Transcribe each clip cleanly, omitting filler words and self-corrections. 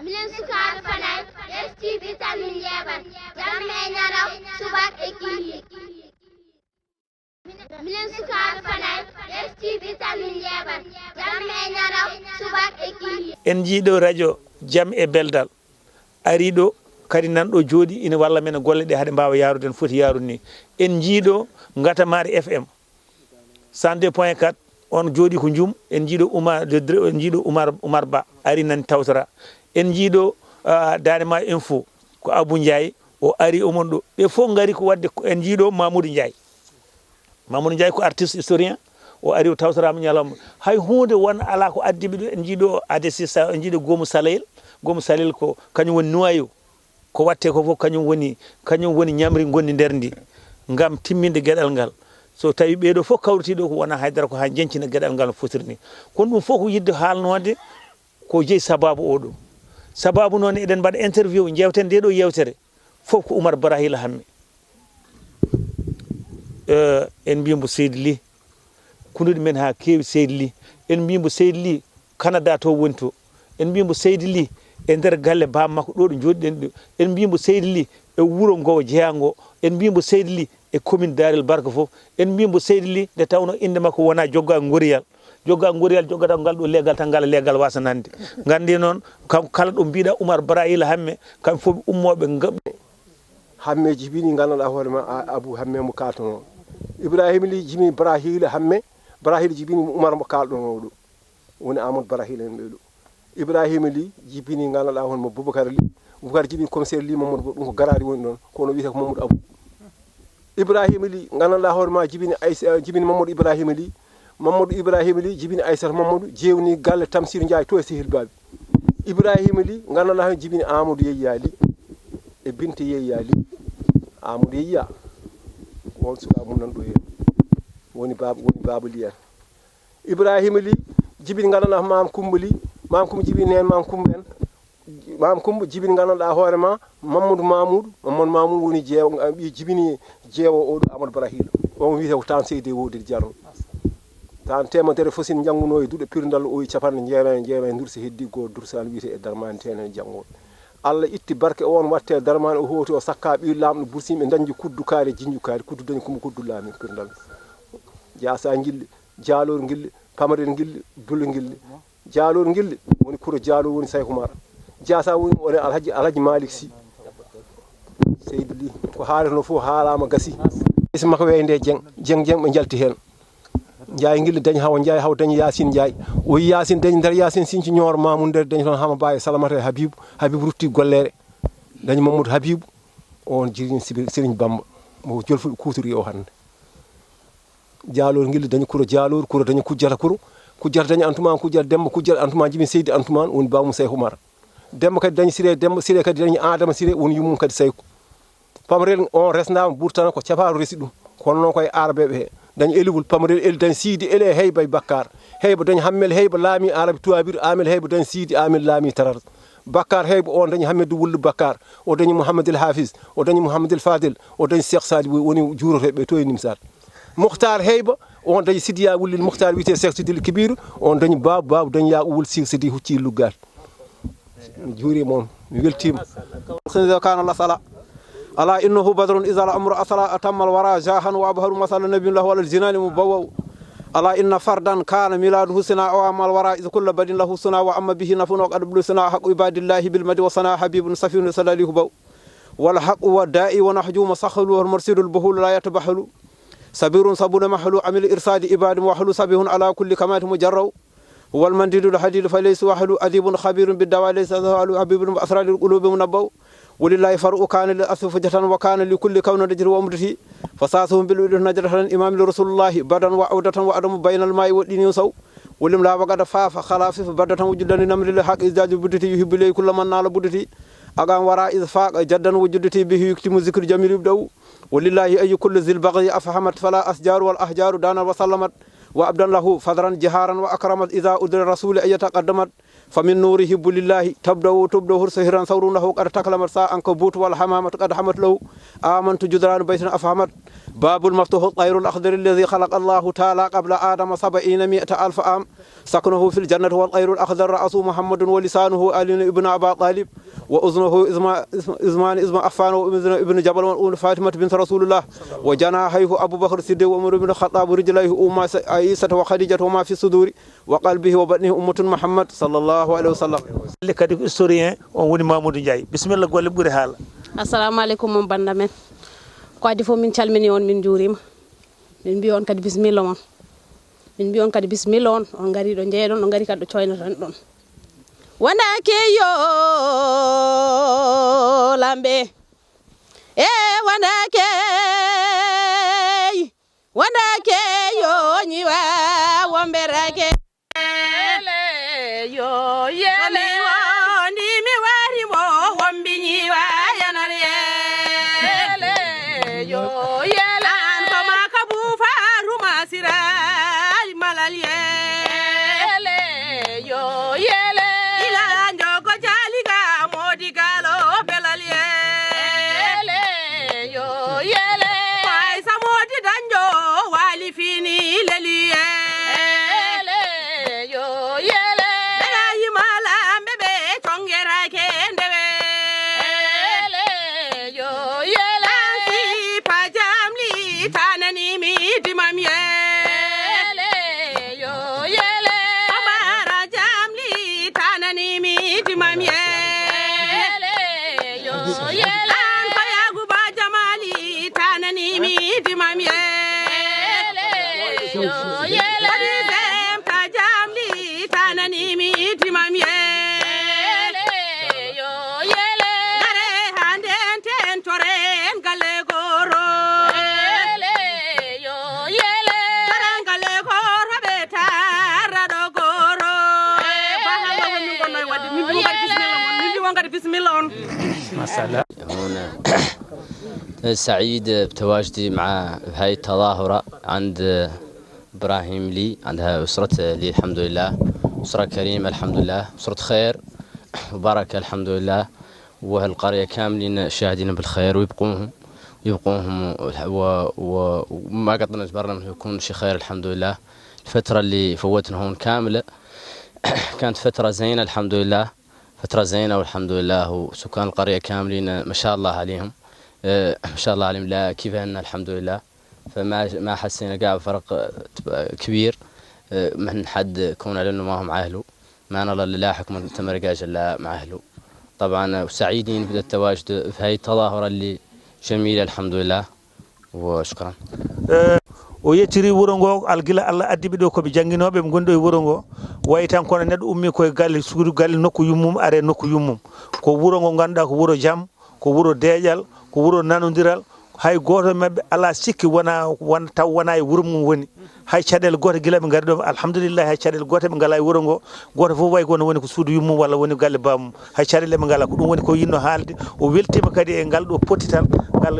milen sukaɓe fanay estiɓe tamin yeɓat jamme ñaraw subak e kihi milen sukaɓe fanay estiɓe tamin yeɓat jamme ñaraw subak e kihi en jiiɗo radio Jaam e Beldal ari ɗo kadi nanɗo jooɗi ina walla men golle ɗe haɗe mbawa yarude no foti yarude ni en jiiɗo Ngatamari FM 102.4 on jooɗi ko jum en jiiɗo Oumar Ba ari nani tawtora en jiiɗo Danema Info ko Abou Ndiaye o ari omon ɗo ɓe fof gari ko wadde en jiiɗo Mamoudou Ndiaye ko artiste historien o ari o tawtorama ñalawma hay hunde won ala ko addiɓe ɗo en jiiɗo ADC en jiiɗo Gomu Salel ko kañum woni noyo ko watte ko fof kañum woni ñamri gondi nder ndi ngam timminde gueɗal ngal so tawi ɓeɗo fof kawritiɗo ko wona haydara ko ha jencina gueɗal ngal no fotiri ni kono ɗum fof ko yidde haalnode ko jeeyi sababu oɗo sababu noon eɗen mbaɗa interview jewten nde ɗo yewtere fof ko Oumar Barahila Hamme en mbimo Seydi Ly kunduɗe men ha kewi Seydi Ly en mbimo Seydi Ly Canada to woni to en mbimo Seydi Ly e nder galle bammakko ɗo ɗo joɗiɗen ɗo en mbimo Seydi Ly e wuuro ngo jeeyango en mbimo Seydi Ly e commune Darel Barka fof en mbimo Seydi Ly nde tawno inde makko wona jogga goriyal joggata ngal ɗo leggal tan ngal leggal wasanande gandi noon kanko kala ɗo mbiɗa Oumar Barahila Hamme kamɓe fof ummoɓe gaɓɓe Hamme jibini ganduɗa hoorema Abou Hamme mo kaltono Ibrahima Ly jibini Barahila Hamme Barahila jibini Oumar mo kalɗon oɗo woni Amadou Barahila en ɓeɗo Ibrahima Ly jibini ganduɗa hoorema Boubacar jibini commissaire Ly Mamadou ɗum ko garari woni ɗon kono wiyete ko Mamadou Abou Ibrahima Ly ganduɗa hoorema jibini Mamadou Ibrahima Ly jibini Aissata Mamadou jewni galle Tamsir Ndiaye to e Sehil Babi Ibrahima Ly ganduɗa hen jibini Amadou Yeyya Ly e Binta Yeyya Ly Amadou Yeyya on suka mum nan ɗo hen woni baba Ly en Ibrahima Ly jibini ganduɗa Mam Coumba jibini hen Mam Coumba jibini ganduɗa hoorema Mamadou woni jibini jeewo oɗo Amadou Barahila on wiyete ko tan Seydi Wodiri Diallo tan temedere fof sin jangguno e duuɗe pirdal o capanɗe jeewe dursi heddi go dursal wiyete e darmani tenen janggoɗo Allah itti barke on watte darmani o hooti o sakka ɓi lamɗo bursiɓe dañji kuddu kaari jinju kaari kuddu dañi kuma kuddu laami pirdal jasa gilli jaalor gilli pamarel gilli dulle gilli jaalor gilli woni kuro jaalor woni Saykoumar jasa woni on alhaji Malick Sy Seydi Ly ko haalano fof haalama gasi isi makko weyde jeng ɓe jalti hen Ndiaye gilli dañi hawa Ndiaye haw dañi Yacine Ndiaye o yi Yacine dañi nder Yacine Sinthi ñoor Mamoudou nder dañi toon Hama Ba e Salamata e Habibou rutti gollere dañi Mamadou Habibou on jirini Serigne Bamba mo jolfuɓe kutori o hande Dialor gilli dañi kuro Dialor kuro dañi kujjata dañi Antoumane kujjata Demba kujjata Antoumane jibini Seydi Antoumane woni bamum Saykoumar Demba kadi dañi Siré kadi dañi Adama Siré woni yummum kadi Sayko pamarel on resnama ɓurtana ko caparu resi ɗum kono noon koye arabeɓe he dañi Eliwul pamarel Eli dañi Sidi Eli e Heyba e Bakkar Heyba dañi Hammel Heyba laami arabe tuwabir Amel Heyba dañi Sidi Amel laami Tarar Bakkar Heyba on dañi Hamidou Wullu Bakkar o dañi Mouhamadoul Hafiz o dañi Mouhamadoul Fadel o dañi Cheikh Sadi woni juuroteɓe to e Nimsat Moukhtar Heyba on dañi Sidiya Wullil Moukhtar wiyete Cheikh Sidil Kibiru on dañi babu dañi ya Wul Sidi hucci luggal juurima on mi weltima kana la sala ala innahu badrun iza al-amru asala atamma al-wara jahan wa abharu masala nabiyyin lahu wal jinani mubawwa ala inna fardan kana miladuhu sana wa amal wara iz kullu badin lahu sana wa amma bihi nafun wa qad bulu sana haqu ibadillahi bil madi wa sana habibun safiyun salalihu baw wal haqu wa da'i wa nahju masakhalu wal mursidul buhul la yatabahalu sabirun sabuna mahlu amil irsadi ibadin wa hulu sabihun ala kulli kamati mujarraw wal mandidul hadid falaysa wahlu adibun khabirun bid dawali sahalu habibun bi asraril qulubi munabbaw ولله فرق كان للأسف جتان وكان لكل كون نجر ومدته فساسهم بالودن نجرة إمام لرسول الله بدن وعودة وأدم بين الماء والدين يسو ولم لا وقد فاف خلاف بدة وجدا نمر الحق إزداد بدته يحب لي كل من نال بدته أقام وراء إذ فاق جدا وجدته به يكتم ذكر جميل يبدو ولله أي كل ذي البغي أفهمت فلا أسجار والأحجار دانا وسلمت وأبدا له فضرا جهارا وأكرمت إذا أدر الرسول أن يتقدمت فمن نور حب لله تبدأ سهرا ثور له قد تكلمت ساعة عنكبوت والحمامة قد حمت له آمنت جدران بيتنا أفهمت باب المفتوح الطير الأخضر الذي خلق الله تعالى قبل آدم 700,000 عام سكنه في الجنة والطير الأخضر رأسه محمد ولسانه علي ابن أبي طالب وأذنه إزمان أفان ابن جبل وأم فاطمة بنت رسول الله وجناحيه أبو بكر الصديق وعمر بن الخطاب ورجليه أم عائشة وخديجة وما في الصدور وقلبه وبطنه أمة محمد صلى الله عليه وسلم. kadi historien on woni Mamadou Ndiaye bismillah golle ɓuri haala. Assalamu alaikum mon banda men ko adi fo min calmini on min juurima min mbi on kadi bismillah on min mbi on kadi bismillah on ngari ɗo jeeɗon on ngari kadi ɗo coynatan ɗon wonake yo lambe wonake yo ñiwa womberake yo yele wondi mi wari mo wombi ñiwa yanar yele yo yele an ko maka bu faru masira malal yele yo yele ila njogo jaliga modi galo belal yele yo yele ay samodi danjo wali fini leli yele yo yele belayi mala mbebe tongerake ndewe yele yo yele si pajamli tanani mi dimam yele yo yele amara jamli tanani mi dimam yele yo yele fayagu ba jamali tanani mi dimam yele yo yele dem pajamli tanani mi dimam yele yo yele are handen ten toren gale goro yele yo yele toren gale goro be tarado goro bahanga woni gonnoy wadde min bi wongadi bismillah on masallah. هنا سعيد بتواجدي مع هاي التظاهرة عند إبراهيم لي عندها أسرة لي الحمد لله أسرة كريمة الحمد لله أسرة خير وبركة الحمد لله وهالقرية كاملين شاهدين بالخير ويبقوهم وما قطنا جبرنا منه يكون شي خير الحمد لله. الفترة اللي فوتنا هون كاملة كانت فترة زينة الحمد لله فترة زينة والحمد لله وسكان القرية كاملين ما شاء الله عليهم ما شاء الله عليهم لا كيف أن الحمد لله فما حسينا قاعد فرق كبير من حد كون لأنه ما هم أهله ما نرى لاحق من تمرقاج إلا مع أهله طبعا سعيدين بالتواجد في هاي التظاهرة اللي جميلة الحمد لله وشكرا. o yettiri wuro ngo algila Allah addiɓe ɗo koɓe janguinoɓe ɓe gonɗo e wuro ngo wayi tan kono neɗɗo ummi koye galle suudu galle nokku yummum are nokku yummum ko wuro ngo ganduɗa ko wuro jaam ko wuro deƴal ko wuro nanodiral hay goto mabɓe ala sikki taw wona e wuro mum woni hay caɗele goto guila ɓe gari ɗo alhamdulillah hay caɗele goto ɓe ngala e wuro ngo goto fof way kono woni ko suudu yummum walla woni galle bamum hay caɗele ɓe ngala ko ɗum woni ko yinno haalde o weltima kadi e ngal ɗo pottital ngal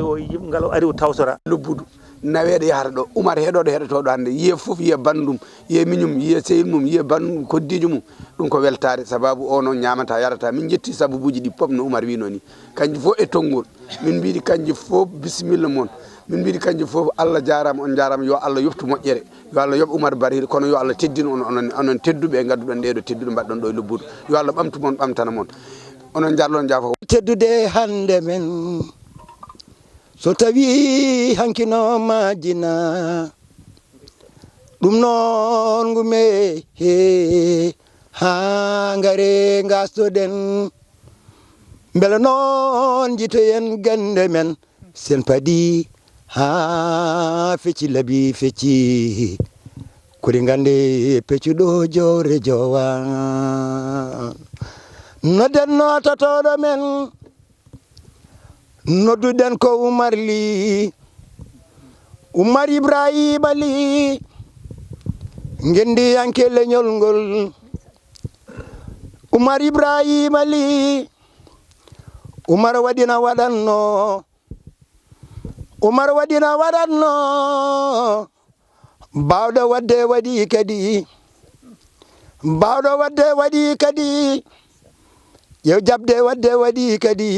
o ari o tawtora lobbudu naweɗo yahata ɗo Umar heɗoɗo heɗotoɗo hannde yiye fof yiye bandum yiye miñum yiye sehil mum yiye bandum koddijo mum ɗum ko weltare sababu o noon ñamata yarata min jetti sababuji ɗi pop no Umar wino ni kanji fof e tonggol min mbiɗi kanji fof bisimilla moon min mbiɗi kanji fof Allah jarama on jarama yo Allah yoftu moƴƴere yo Allah yoɓ Umar Barhil kono yo Allah teddin onon tedduɓe e gadduɗon ɗeɗo tedduɗo mbaɗɗon ɗo e lobbudu yo Allah ɓamtu moon ɓamtana moon onon jarlon jaafa teddude hande men so tawi hankino majina ɗum noon ngume he ha ngare gastoɗen beele noon jitoyen gande men sen paadi ha fecci laabi fecci kori gande peccuɗo jowre jowa nodden nototoɗo men nodduɗen ko Umar Ly Umar Ibrahima Ly ngendi yanke leñol ngol Umar Ibrahima Ly Umar waɗina waɗanno bawɗo wadde waɗi kadi mbawɗo wadde waɗi kadi ƴew jabde wadde waɗi kadi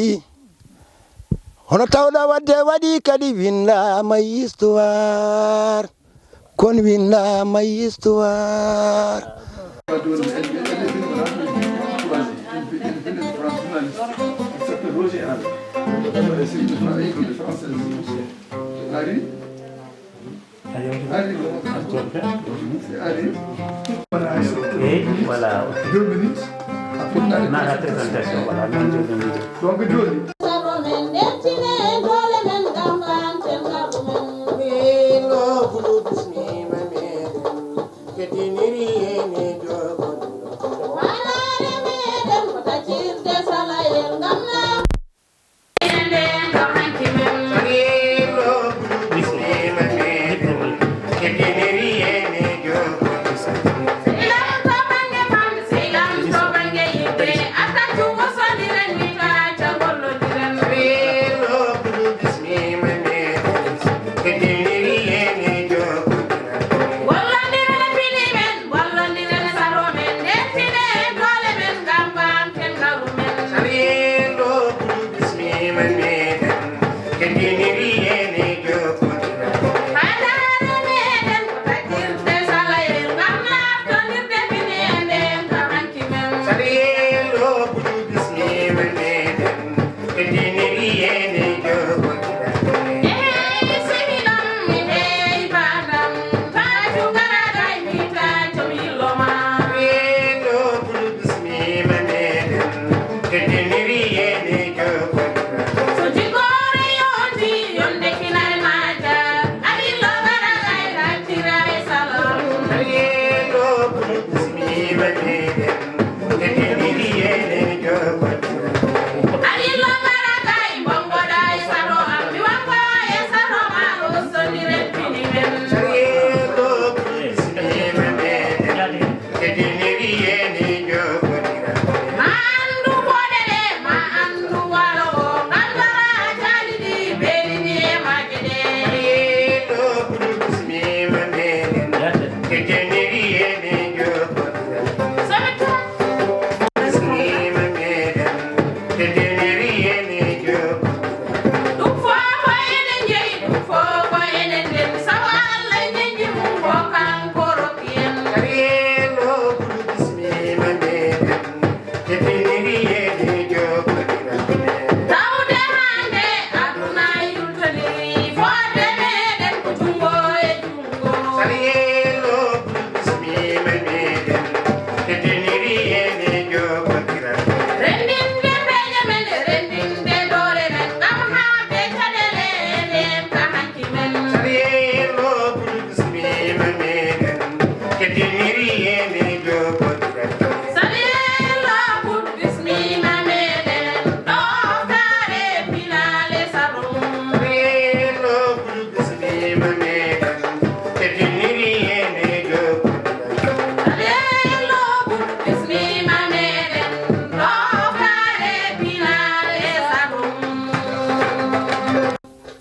hono tawɗo wadde waɗi kadi windama histoire kon windama histoire Voilà. 2 minutes. Dans la présentation, voilà. Donc, Joli.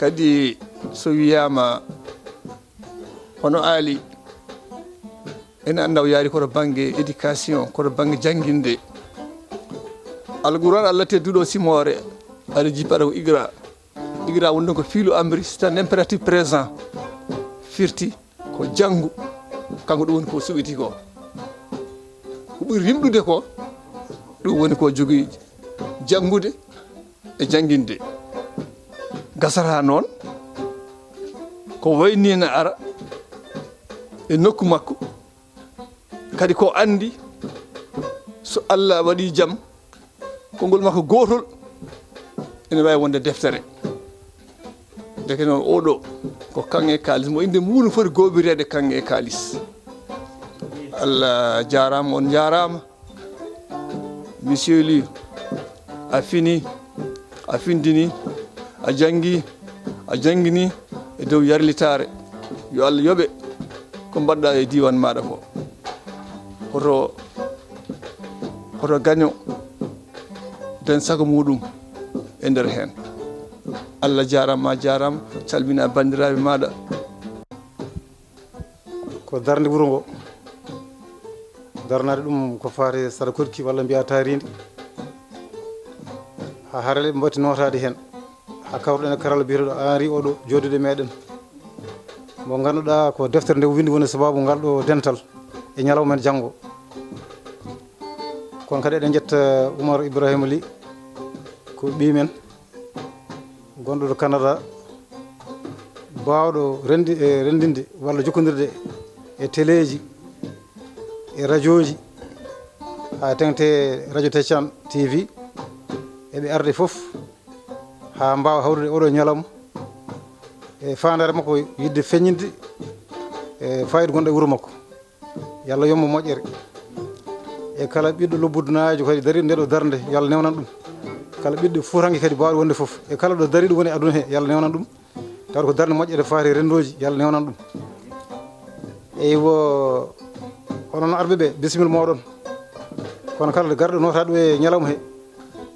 kadi so wiyama hono aali ene anda o yaari koto banggue éducation koto banggue jangguinde alquran allah tedduɗo simore aɗa jippata ko igra wonno ko fiilu amri c'est un impératif présent firti ko janggu kanko ɗum woni ko suɓiti ko ɓuuri rimɗude ko ɗum woni ko jogui janggude e jangguinde gasata noon ko wayni ne ara e nokku makko kadi ko andi so Allah waɗi jaam konngol makko gotol ene wawi wonde deftere deke noon oɗo ko kange kalis mo inde muɗum foti gobirede kange kalis Allah jarama on jarama monsieur Ly a fini a findini a jangi a jangini e dow yarlitare yo Allah yoɓe ko mbaɗɗa e diwan maɗa ko hoto gaño den sago muɗum e nder hen Allah jarama jarama calmina bandiraɓe maɗa ko darde wuuro ngo darnade ɗum ko faate saɗa korki walla mbiya taaridi ha harale ɓe mbatti notade hen ha kawruɗen e karalla biyeteɗo Henri oɗo jodude meɗen mo ganduɗa ko deftere nde windi woni sababu ngal ɗo dental e ñalawma men janggo kono kadi eɗen jetta Oumar Ibrahima Ly ko ɓimen gonɗo ɗo Canada bawɗo rendinde walla jokkodirde e téléji e radio ji ha tengte radio Téchan TV eɓe arde foof ha mbawa hawrude oɗo ñalawma e fandare makko yidde feññinde e fayida gonɗo e wuuro makko yo Allah yommo moƴƴere e kala ɓiɗɗo lobbudunajo kadi dari nde ɗo darde yo Allah newnan ɗum kala ɓiɗɗo fuutanke kadi bawɗo wonde foof e kala ɗo dariɗo woni aduna he yo Allah newnan ɗum tawde ko darde moƴƴere faati rendoji yo Allah newnan ɗum eywo onon arɓe ɓe bisimilla moɗon kono kala garɗo notaɗo e ñalawma he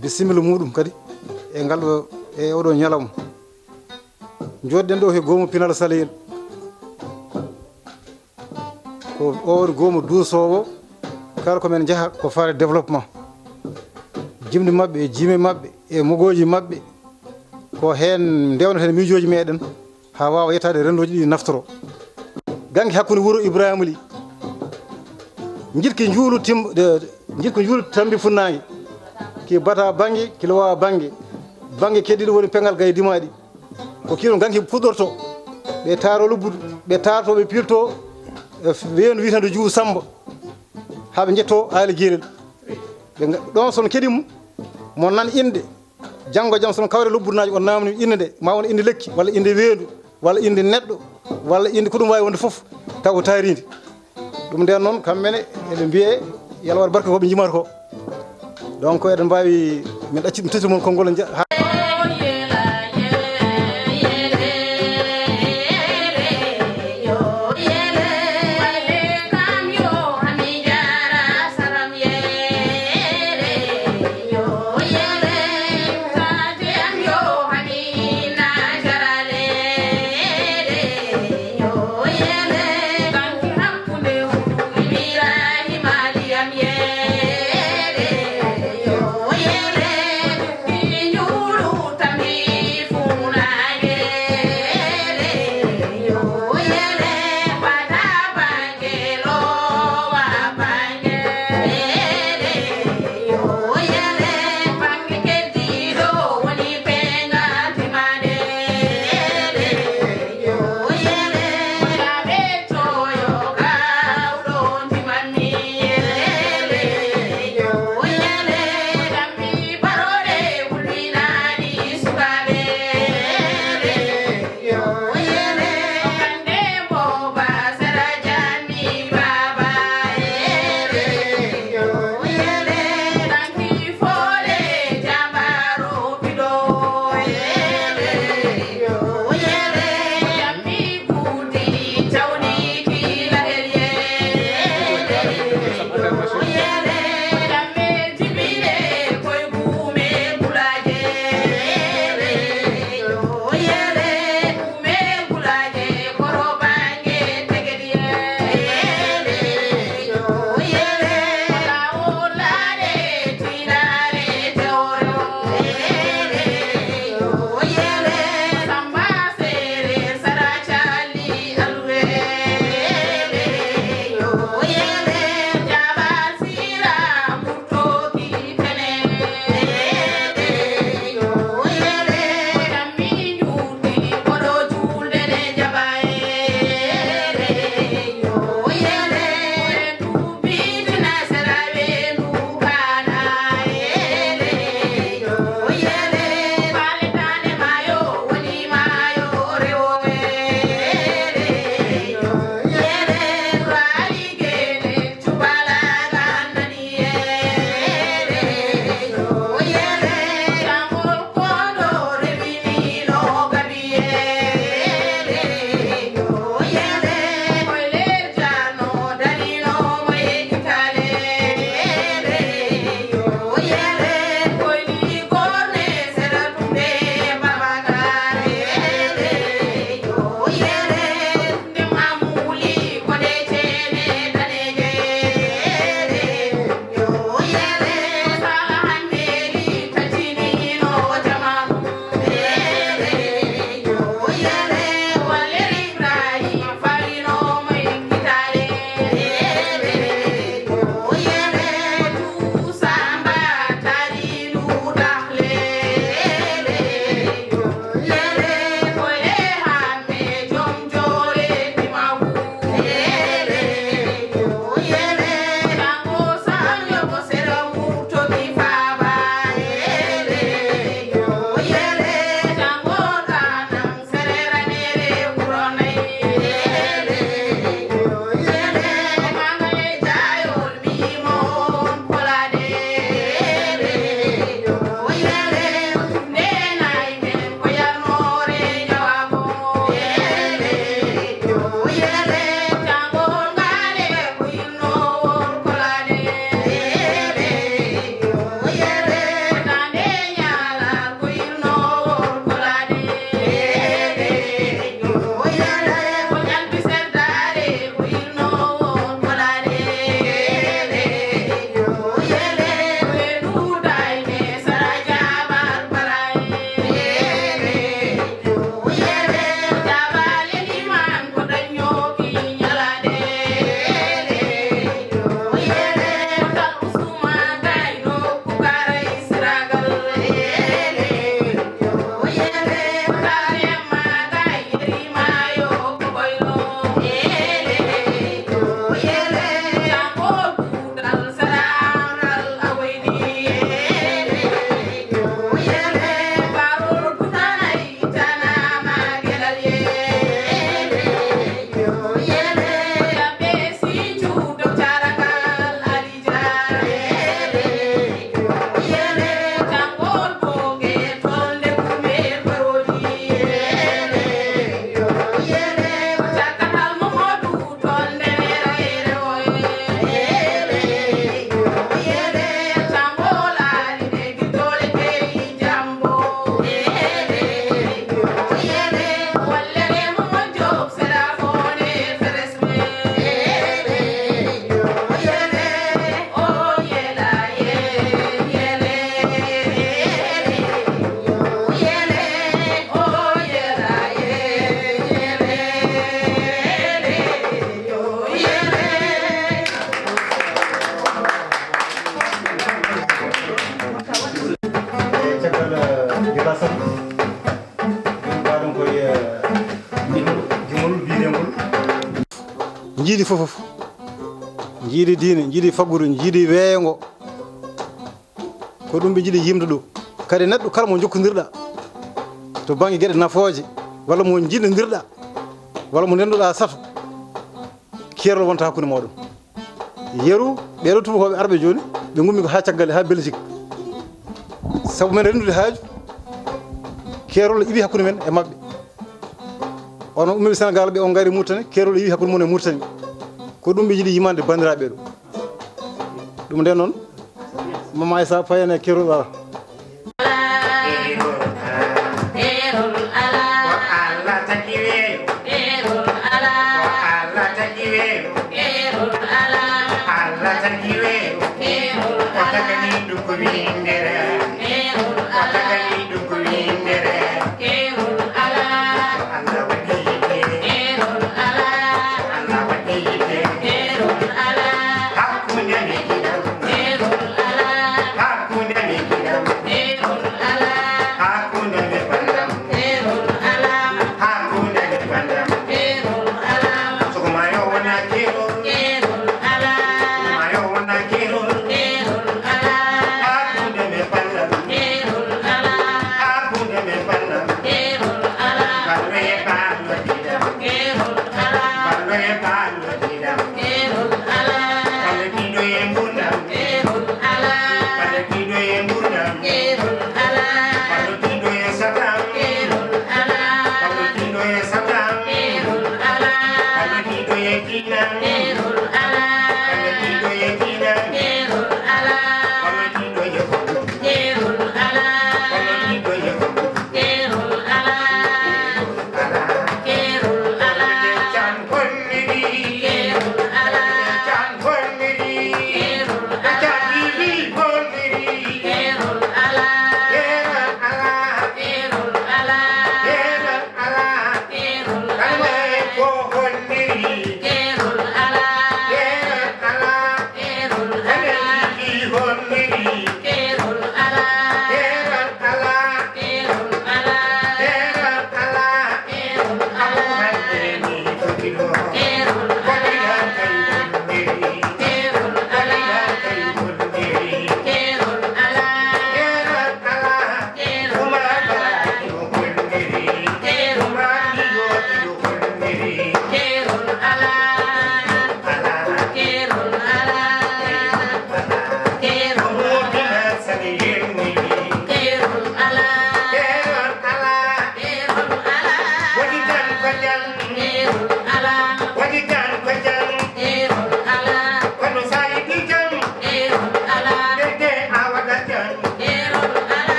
bisimilla muɗum kadi e ngal ɗo e oɗo ñalawma jodɗen ɗo he goomu Pinal Saliyel ko o goomu duusowo kala komin jaaha ko faare développement jimdi mabɓe e jime mabɓe e mogoji mabɓe ko hen ndewnaten miijoji meɗen ha wawa yettade rendoji ɗi naftoro gangue hakkude wuuro Ibrahima Ly jiɗki juulu tambi funnague ki bata banggue kilo wawa banggue keddiɗo woni pengal gaye dimaɗi ko kilo ganki puɗɗorto ɓe taaro lubbudu ɓe tarto ɓe pirto weenu witande Diouf Samba haaɓe jetto haali guelel ɓe ɗon sono keɗimo mo nan inde janggo jaam sono kawre lubbudunaji on namni inde nde ma won inde lekki walla inde weendu walla inde neɗɗo walla inde ko ɗum wawi wonde foof taw ko taaridi ɗum nden noon kamɓene eɓe mbiye yalla waɗa barka koɓe jimata ko donc eɗen mbawi min ɗacci ɗum tati mon konngol Yo ala sabu mbaɗon koye jumol biidengol jiiɗi fof jiiɗi diine jiiɗi faggudu jiiɗi weeyengo ko ɗum ɓe jiiɗi yimde ɗo kadi neɗɗo kala mo jokkodirɗa to banggue gueɗe nafooje walla mo jiɗnodirɗa walla mo ndenduɗa sato keerol wonta hakkude moɗon yeru ɓeɗo tubakoɓe arɓe joni ɓe gummi ko ha caggal ha Belgique saabu men rendude haaju keerol iwi hakkude men e mabɓe ono ummiɓe Sénégal ɓe on gari Mauritanie keerol iwi hakkude mum e Mauritanie ko ɗum ɓe jiiɗi yimande bandiraɓe ɗo ɗum nden noon Mama Aissa payane keerol ala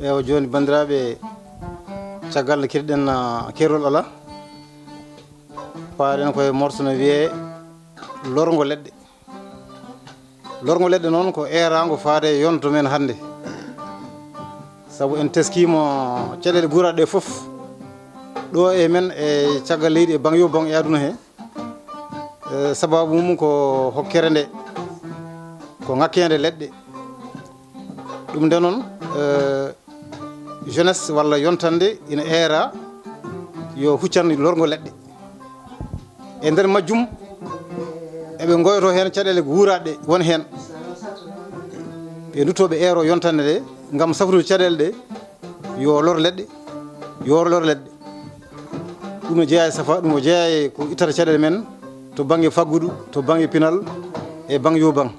ɓeewa joni bandiraɓe caggal nde keɗiɗen kerol ala paaɗen koye morceau no wiye lorgo leɗɗe. Lorgo leɗɗe noon ko erago faade yonto men hannde, saabu en teskima caɗele guuraɗe ɗe foof ɗo e men e caggal leydi e bangyo bang e aduna he. Sababu mum ko hokkere nde ko ŋakkede leɗɗe. ɗum nde noon jeunesse walla yontande ina era yo huccan lorgo leɗɗe. E nder majjum eɓe goyto hen caɗele guuraɗe won hen ɓe duttoɓe eero yontande ɗe gam safrude caɗele ɗe yo lor leɗɗe yo lor leɗɗe. ɗum ne jeeya e safa, ɗum o jeeya e ko ittata caɗele men to banggue faggudu, to banggue pinal e banggue yo bang.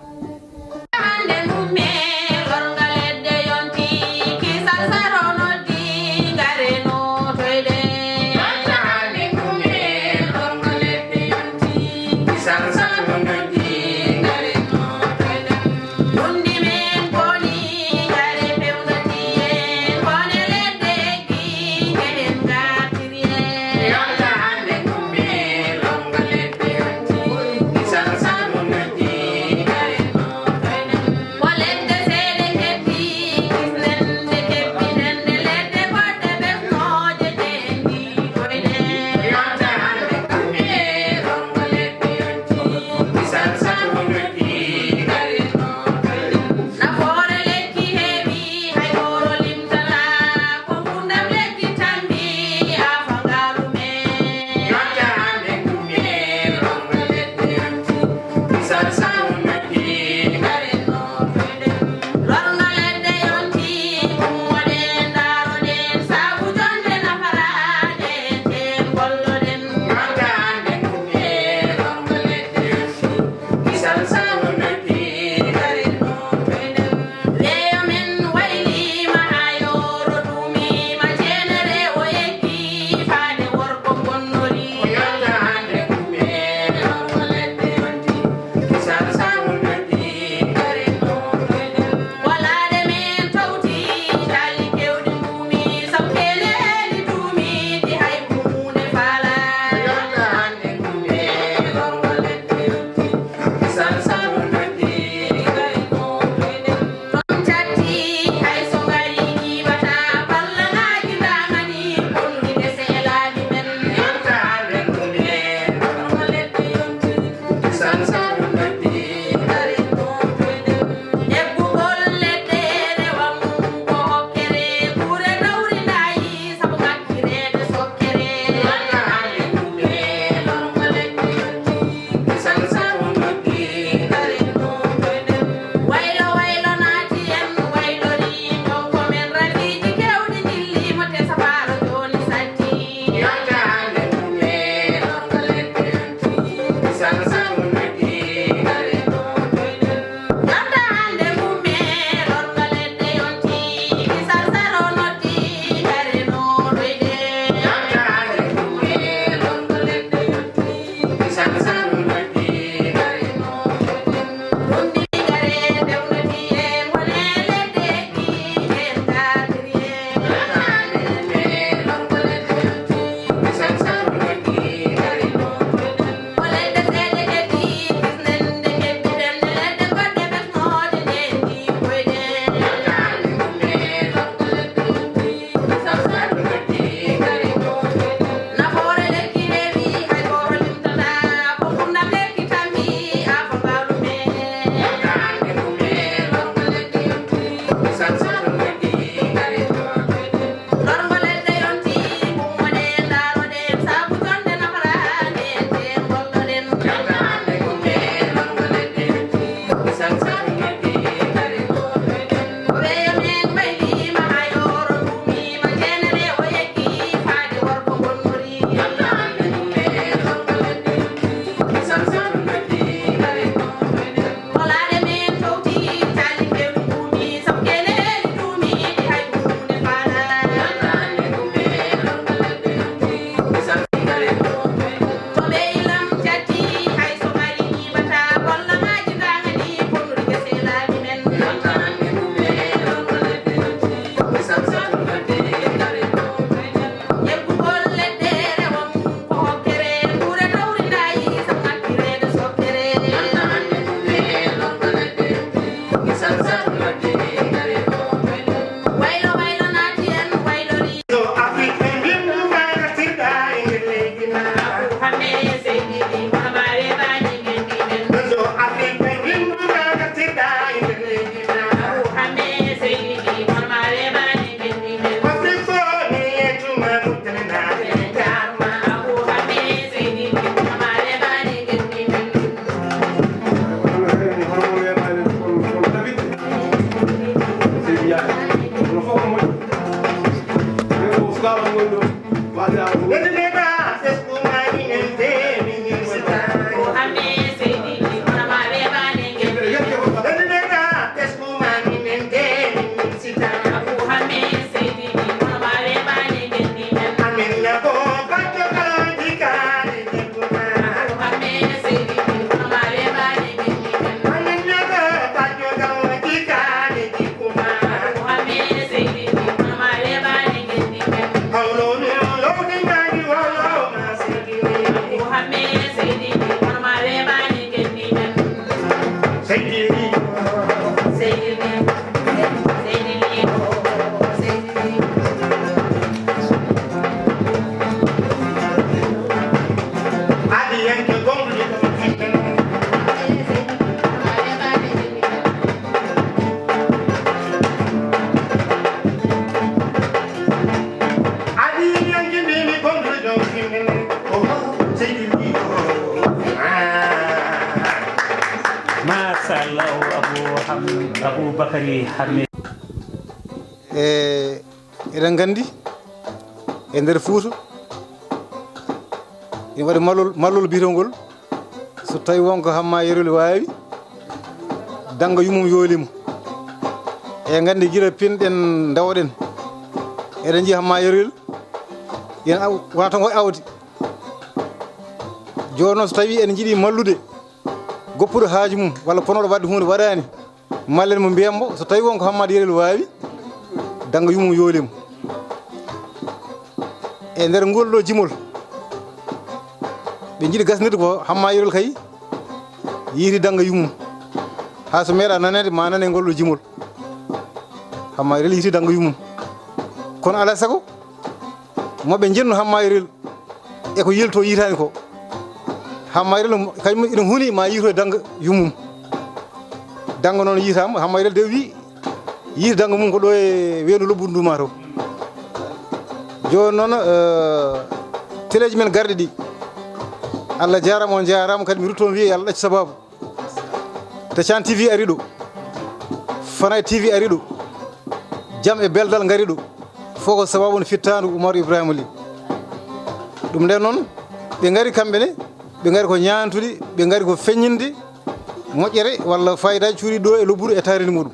masallah abou bakary harmi eɗen gandi e nder Fouta ina waɗi mallol bitongol so tawi wonko hamma yerol wawi danga yumum yoolimo e gandi guila pinɗen dawɗen eɗen jii hamma yerol yen wona tan koye awdi joni noon so tawi en jiiɗi mallude goppuɗo haaju mum walla ponoɗo wadde hunde waɗani mallen mo mbiyambo so tawi wonko hammade yerel wawi danga yumum yoolimo e nder ngol ɗo jimol ɓe jiiɗi gasnirde ko hamma yerol kay yiiti danga yumum ha so meeɗa nanede ma nane ngol ɗo jimol hamma yerel yiiti danga yumum kono alay saago moɓe jenno hamma yerel eko yilto yitani ko hamma yerel kañum ina huuni ma yiito danga yumum danga noon yiitama hamma yerel de wi yiiti danga mum ko ɗo e weedu lobbudu nduma to joni noon téléji men garɗi ɗi Allah jarama on jarama kadi mi ruttoon wiye Allah ɗacci sababu Tachan TV ari ɗo Fanay TV ari ɗo Jam e Beldal ngari ɗo fof ko sababu no fittandu Oumarou Ibrahima Ly ɗum nden noon ɓe ngari kamɓe ne ɓe ngari ko ñantude ɓe ngari ko feññinde moƴƴere walla fayidaji cuuɗi ɗo e lobbudu e tarini muɗum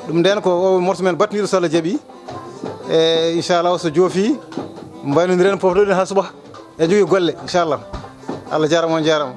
ɗum nden ko o morto men batniɗo so Allah jaaɓi e inchallah so joofi mbaynodiren poftoɗen ha suba e jogui golle inchallah Allah jarama on jarama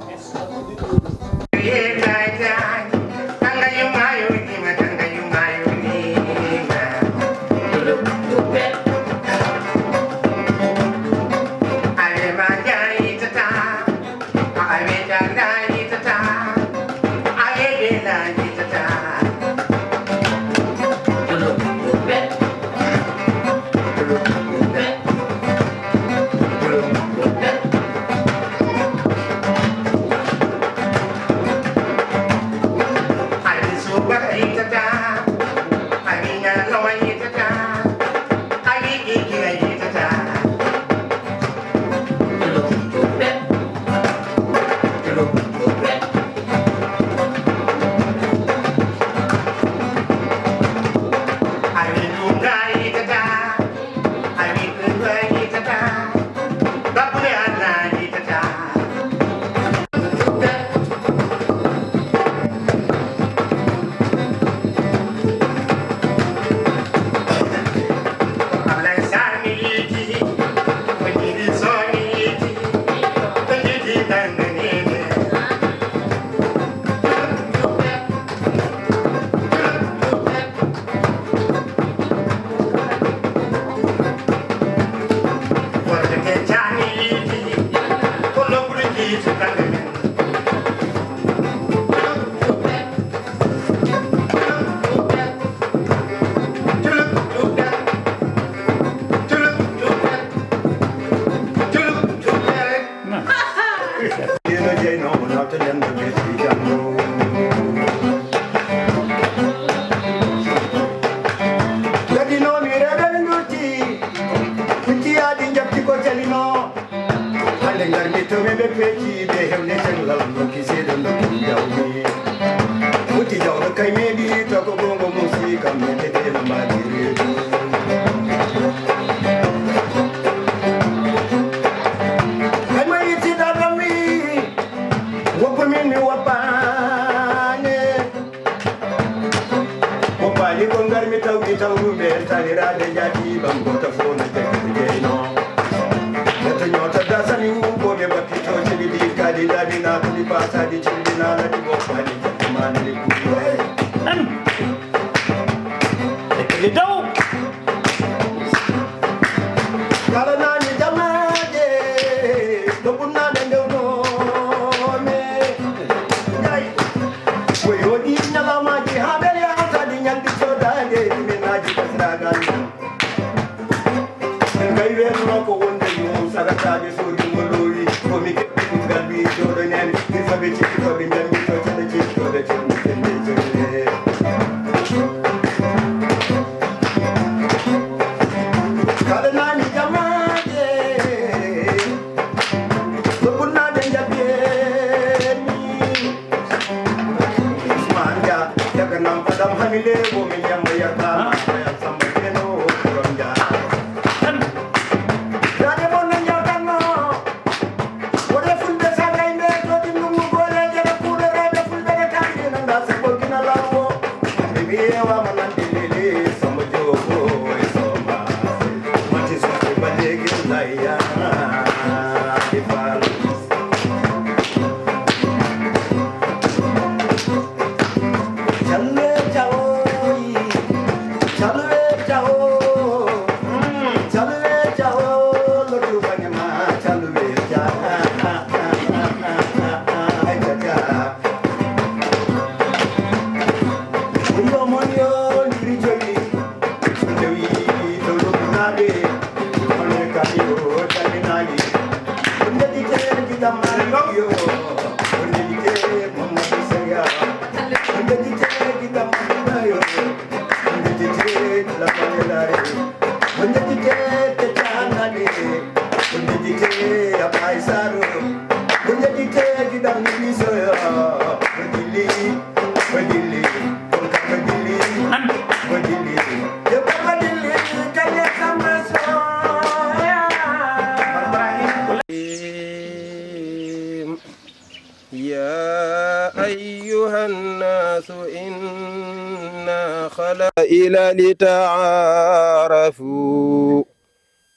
لتعارفوا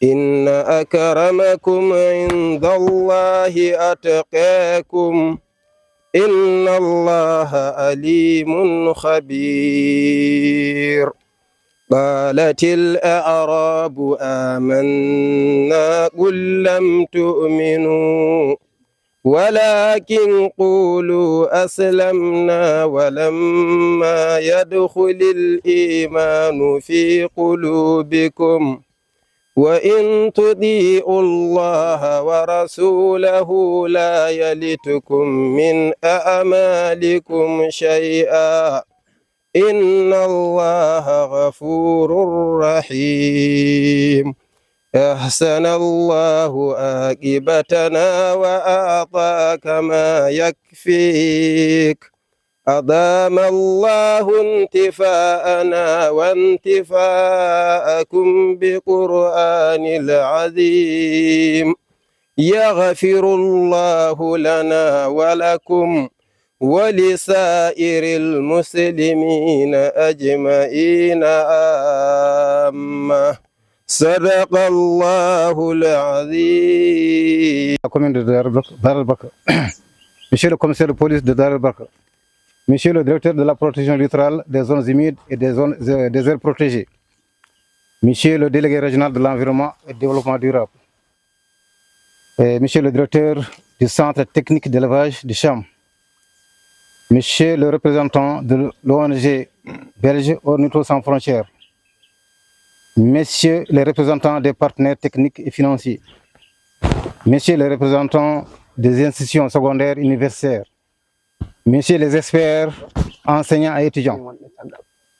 إن أكرمكم عند الله أتقاكم إن الله عليم خبير قالت الأعراب آمنا قل لم تؤمنوا ولكن قولوا أسلمنا ولما يدخل الإيمان في قلوبكم وإن تطيعوا الله ورسوله لا يلتكم من أعمالكم شيئا إن الله غفور رحيم أحسن الله عاقبتنا وأعطاك ما يكفيك أدام الله انتفاءنا وانتفاءكم بقرآن العظيم يغفر الله لنا ولكم ولسائر المسلمين أجمعين آمين صدق الله العظيم. La commune de Dar el-Bakr. Monsieur le commissaire de police de Dar el-Bakr, Monsieur le directeur de la protection littorale des zones humides et des aires protégées, Monsieur le délégué régional de l'environnement et du développement durable, Monsieur le directeur du centre technique d'élevage du Cham, Monsieur le représentant de l'ONG belge Ornithos sans frontières, Messieurs les représentants des partenaires techniques et financiers, Messieurs les représentants des institutions secondaires universitaires, Messieurs les experts, enseignants et étudiants,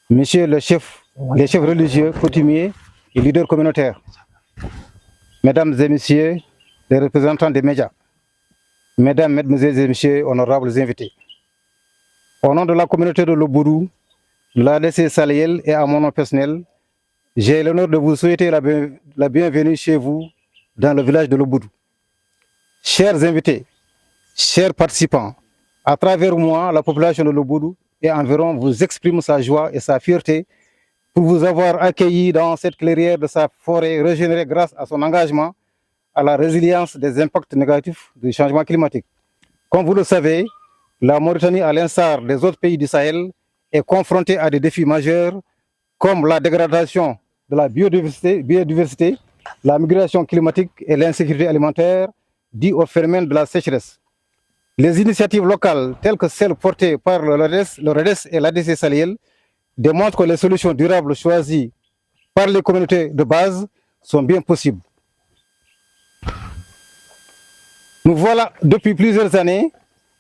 Messieurs les chefs religieux, coutumiers et leaders communautaires, Mesdames et Messieurs les représentants des médias, Mesdames, Mesdemoiselles et Messieurs, honorables invités. Au nom de la communauté de Loburu, l'ADC Sahel et à mon nom personnel, j'ai l'honneur de vous souhaiter la bienvenue chez vous dans le village de Loburu. Chers invités, chers participants, à travers moi, la population de Loburu et environ vous exprime sa joie et sa fierté pour vous avoir accueilli dans cette clairière de sa forêt régénérée grâce à son engagement à la résilience des impacts négatifs du changement climatique. Comme vous le savez, la Mauritanie, à l'instar des autres pays du Sahel, est confrontée à des défis majeurs comme la dégradation de la biodiversité, la migration climatique et l'insécurité alimentaire due au phénomène de la sécheresse. Les initiatives locales, telles que celles portées par le REDES et l'ADC Sahel, démontrent que les solutions durables choisies par les communautés de base sont bien possibles. Nous voilà depuis plusieurs années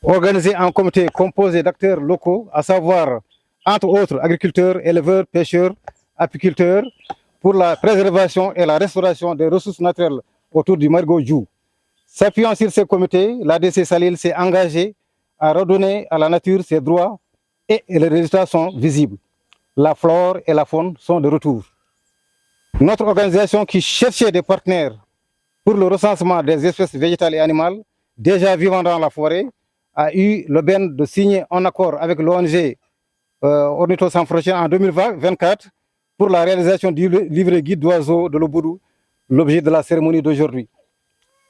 organisés en comité composé d'acteurs locaux, à savoir entre autres agriculteurs, éleveurs, pêcheurs, apiculteurs, pour la préservation et la restauration des ressources naturelles autour du Marigot Djou. S'appuyant sur ces comités, l'ADC Sahel s'est engagé à redonner à la nature ses droits et les résultats sont visibles. la flore et la faune sont de retour. Notre organisation qui cherchait des partenaires pour le recensement des espèces végétales et animales déjà vivant dans la forêt a eu le bien de signer un accord avec l'ONG Ornithos Sans Frontières en 2024 pour la réalisation du livret guide d'oiseaux de l'Oboudou, l'objet de la cérémonie d'aujourd'hui.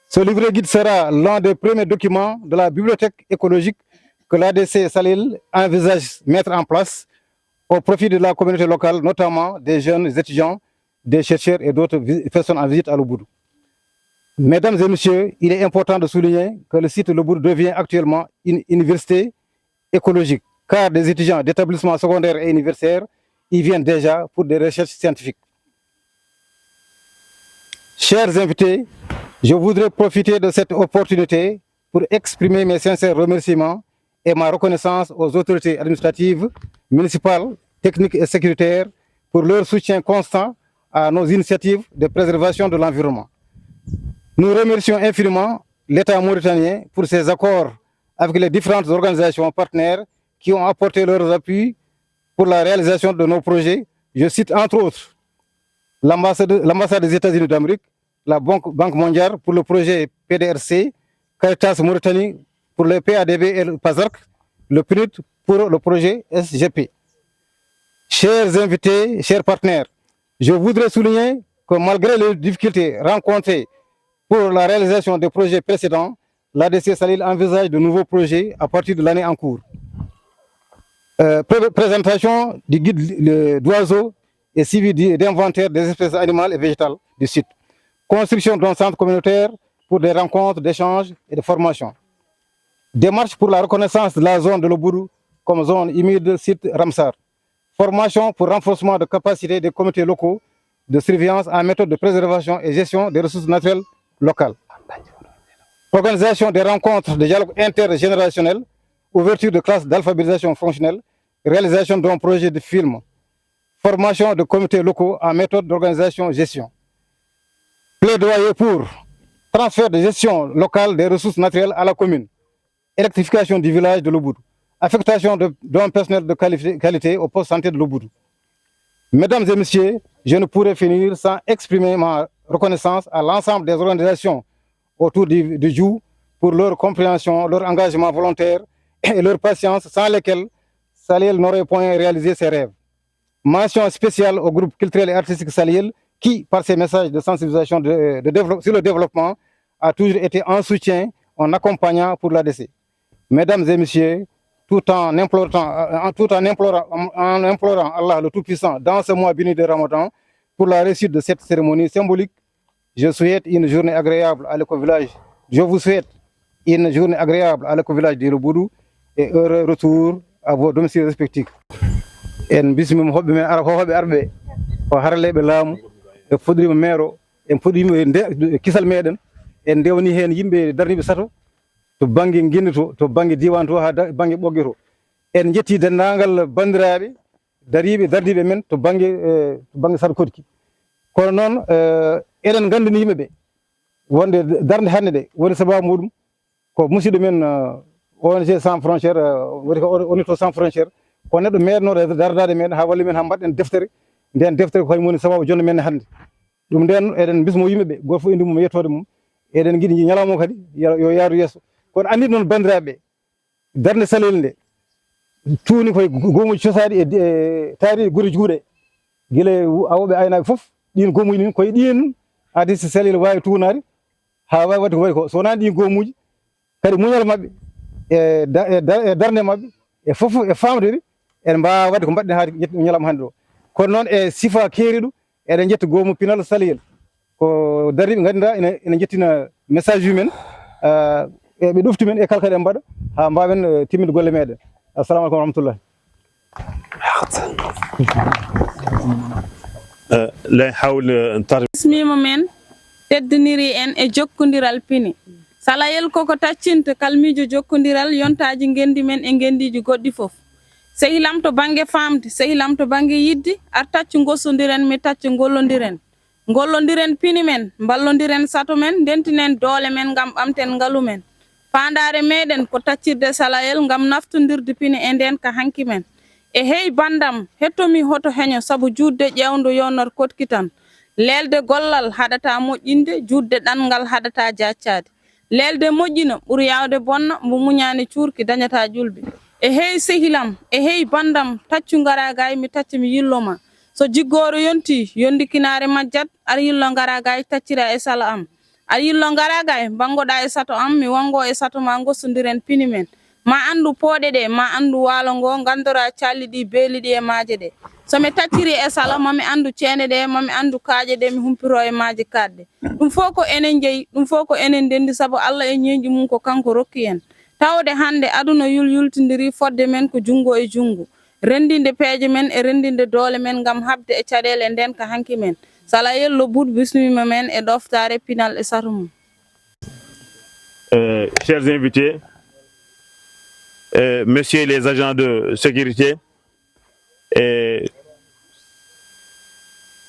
Ce livret guide sera l'un des premiers documents de la bibliothèque écologique que l'ADC Salil envisage mettre en place au profit de la communauté locale, notamment des jeunes étudiants, des chercheurs et d'autres personnes en visite à l'Oboudou. Mesdames et messieurs, il est important de souligner que le site de l'Oboudou devient actuellement une université écologique, car des étudiants d'établissements secondaires et universitaires y viennent déjà pour des recherches scientifiques. Chers invités, je voudrais profiter de cette opportunité pour exprimer mes sincères remerciements et ma reconnaissance aux autorités administratives, municipales, techniques et sécuritaires pour leur soutien constant à nos initiatives de préservation de l'environnement. Nous remercions infiniment l'État mauritanien pour ses accords avec les différentes organisations partenaires qui ont apporté leurs appuis pour la réalisation de nos projets. Je cite entre autres l'ambassade des États-Unis d'Amérique, la Banque mondiale pour le projet PDRC, Caritas Mauritanie pour le PADB et le PASARC, le PNUD pour le projet SGP. Chers invités, chers partenaires, je voudrais souligner que malgré les difficultés rencontrées pour la réalisation des projets précédents, l'ADC Salil envisage de nouveaux projets à partir de l'année en cours. Présentation du guide d'oiseaux et suivi d'inventaire des espèces animales et végétales du site. Construction d'un centre communautaire pour des rencontres, d'échanges et de formation. Démarche pour la reconnaissance de la zone de l'Oboudou comme zone humide site Ramsar. Formation pour renforcement de capacité des comités locaux de surveillance en méthode de préservation et gestion des ressources naturelles locales. Organisation des rencontres de dialogue intergénérationnel, ouverture de classes d'alphabétisation fonctionnelle, réalisation d'un projet de film, formation de comités locaux en méthode d'organisation-gestion. Plaidoyer pour transfert de gestion locale des ressources naturelles à la commune, électrification du village de l'Oboudou, affectation d'un personnel de qualité au poste santé de l'Oboudou. Mesdames et messieurs, je ne pourrais finir sans exprimer ma reconnaissance à l'ensemble des organisations autour du JOU pour leur compréhension, leur engagement volontaire et leur patience sans lesquelles Salil n'aurait point réalisé ses rêves. Mention spéciale au groupe culturel et artistique Salil qui, par ses messages de sensibilisation sur le développement, a toujours été en soutien, en accompagnant pour l'ADC. Mesdames et messieurs, tout en implorant Allah le Tout-Puissant dans ce mois béni de Ramadan, pour la réussite de cette cérémonie symbolique, je souhaite une journée agréable à l'éco-village. Je vous souhaite une journée agréable à l'éco-village de l'Oboudou et heureux retour à vos domiciles respectifs. En bismim hobbe men ara hobe arbe o harlebe laamu e fodrima mero en fodrima kisal meden en dewni hen yimbe darnibe sato to bangi ginneto to bangi diwan to ha bangi ɓoggito en jetti dendagal bandiraɓe dariɓe dardiɓe men to bangi sato kodki kono noon eɗen gandini yimɓeɓe wonde darde hande ɗe woni sababu muɗum ko musidɗo men ONG sans frontiére woni ko Ornithos Sans Frontières ko neɗɗo meɗnoɗo dardade men ha walli men ha mbaɗɗen deftere nden deftere ko kañum woni sababu jonde men hannde ɗum nden eɗen bismo yimɓeɓe goto fof indi mum yettode mum eɗen guiɗi ñalawma kadi yo yaaru yesso kono andi noon bandiraɓe darde Salil nde tuuni koye gomuji cosaɗi e taari guure juuɗe guila awoɓe aynaɓe foof ɗin gomuji ɗin koye ɗin adi so Salil wawi tunade ha wawi wadde ko waɗi ko so wonani ɗin gomuji kadi muñal mabɓe e darde mabɓe e fof e famdeɓe en mbawa wadde ko mbaɗɗen ha ƴetti ñalawma hannde ɗo kono noon e sifa keeriɗo eɗen jetta goomu pinal Salil ko dariɓe gandira ene jettina message ji men ɓe ɗofti men e kala kadi en mbaɗa ha mbawen timmide golle meɗen. Assalamu aleykum wa rahmatullah. لا حول نتر اسميما men teddiniri en e jokkodiral pini Salayel koko taccinta kalmijo jokkodiral yontaji gendi men e gendiji goɗɗi fof sehilam to banggue famde sehilam to banggue yidde ar taccu gossodiren mi taccu gollodiren pini men ballodiren sato men dentinen doole men gam ɓamten ngalu men fandare meɗen ko taccirde Salayel gam naftodirde pini e nden ka hanki men e hey bandam hettomi hoto heño sabu juutde ƴewdo yonor kotkitan lelde gollal haɗata moƴƴinde juutde ɗanngal haɗata jaccade lelde moƴƴino ɓuri yawde bonna mbo muñani cuurki dañata julɓe e hey sehilam e hey bandam taccu ngara gay mi tacci mi yilloma so jiggoro yonti yondikinare majjat ar yillo ngara gay taccira e sala am ar yillo ngara gay bangoɗa e sato am mi wango e sato ma gossodiren pini men ma andu pooɗe ɗe ma andu waalo ngo gandora calli ɗi beeli ɗi e maaje ɗe somi tacciri e sala mami andu ceene ɗe mami andu kaaje ɗe mi humpiro e maaje kaɗɗe ɗum fof ko enen jeeyi ɗum fof ko enen ndendi saabu Allah e ñeeji mum ko kanko rokki en tawde hande aduna yultidiri fodde men ko jungo e jungo rendinde peeje men e rendinde doole men ngam habde e caɗele nden ka hanki men sala yello bud bismima men e ɗoftare pinal e sato mum. Chers invités, messieurs les agents de sécurité, et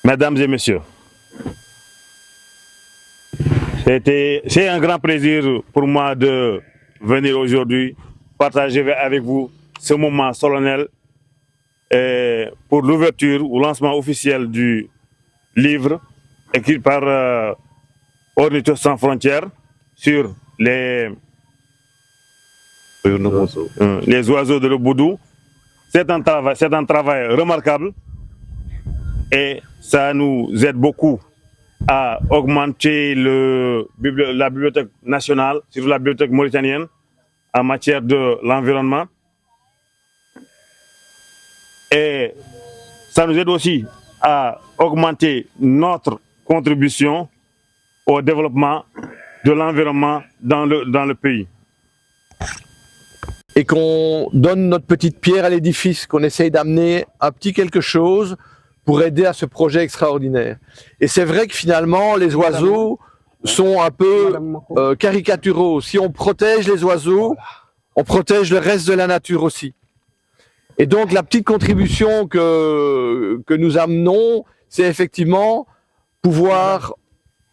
mesdames et messieurs, c'est un grand plaisir pour moi de venir aujourd'hui partager avec vous ce moment solennel pour l'ouverture ou lancement officiel du livre écrit par Ornithos Sans Frontières sur les oiseaux de l'Oboudou. C'est un travail remarquable et ça nous aide beaucoup à augmenter la bibliothèque nationale, surtout la bibliothèque mauritanienne, en matière de l'environnement. Et ça nous aide aussi à augmenter notre contribution au développement de l'environnement dans le pays. Et qu'on donne notre petite pierre à l'édifice, qu'on essaye d'amener un petit quelque chose pour aider à ce projet extraordinaire. Et c'est vrai que finalement, les oiseaux sont un peu caricaturaux. Si on protège les oiseaux, on protège le reste de la nature aussi. Et donc la petite contribution que nous amenons, c'est effectivement pouvoir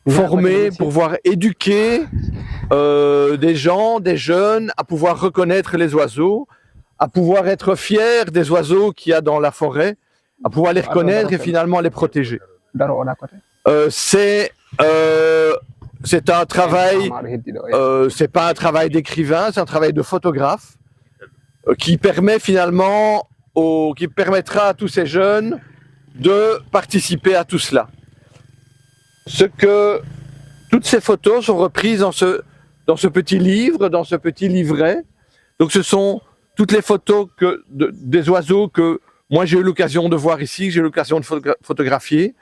former, pouvoir éduquer des gens, des jeunes, à pouvoir reconnaître les oiseaux, à pouvoir être fiers des oiseaux qu'il y a dans la forêt, à pouvoir les reconnaître et finalement les protéger. C'est un travail, c'est pas un travail d'écrivain, c'est un travail de photographe qui permet finalement, qui permettra à tous ces jeunes de participer à tout cela. Toutes ces photos sont reprises dans ce petit livre, dans ce petit livret. Donc ce sont toutes les photos des oiseaux que moi j'ai eu l'occasion de voir ici, que j'ai eu l'occasion de photographier.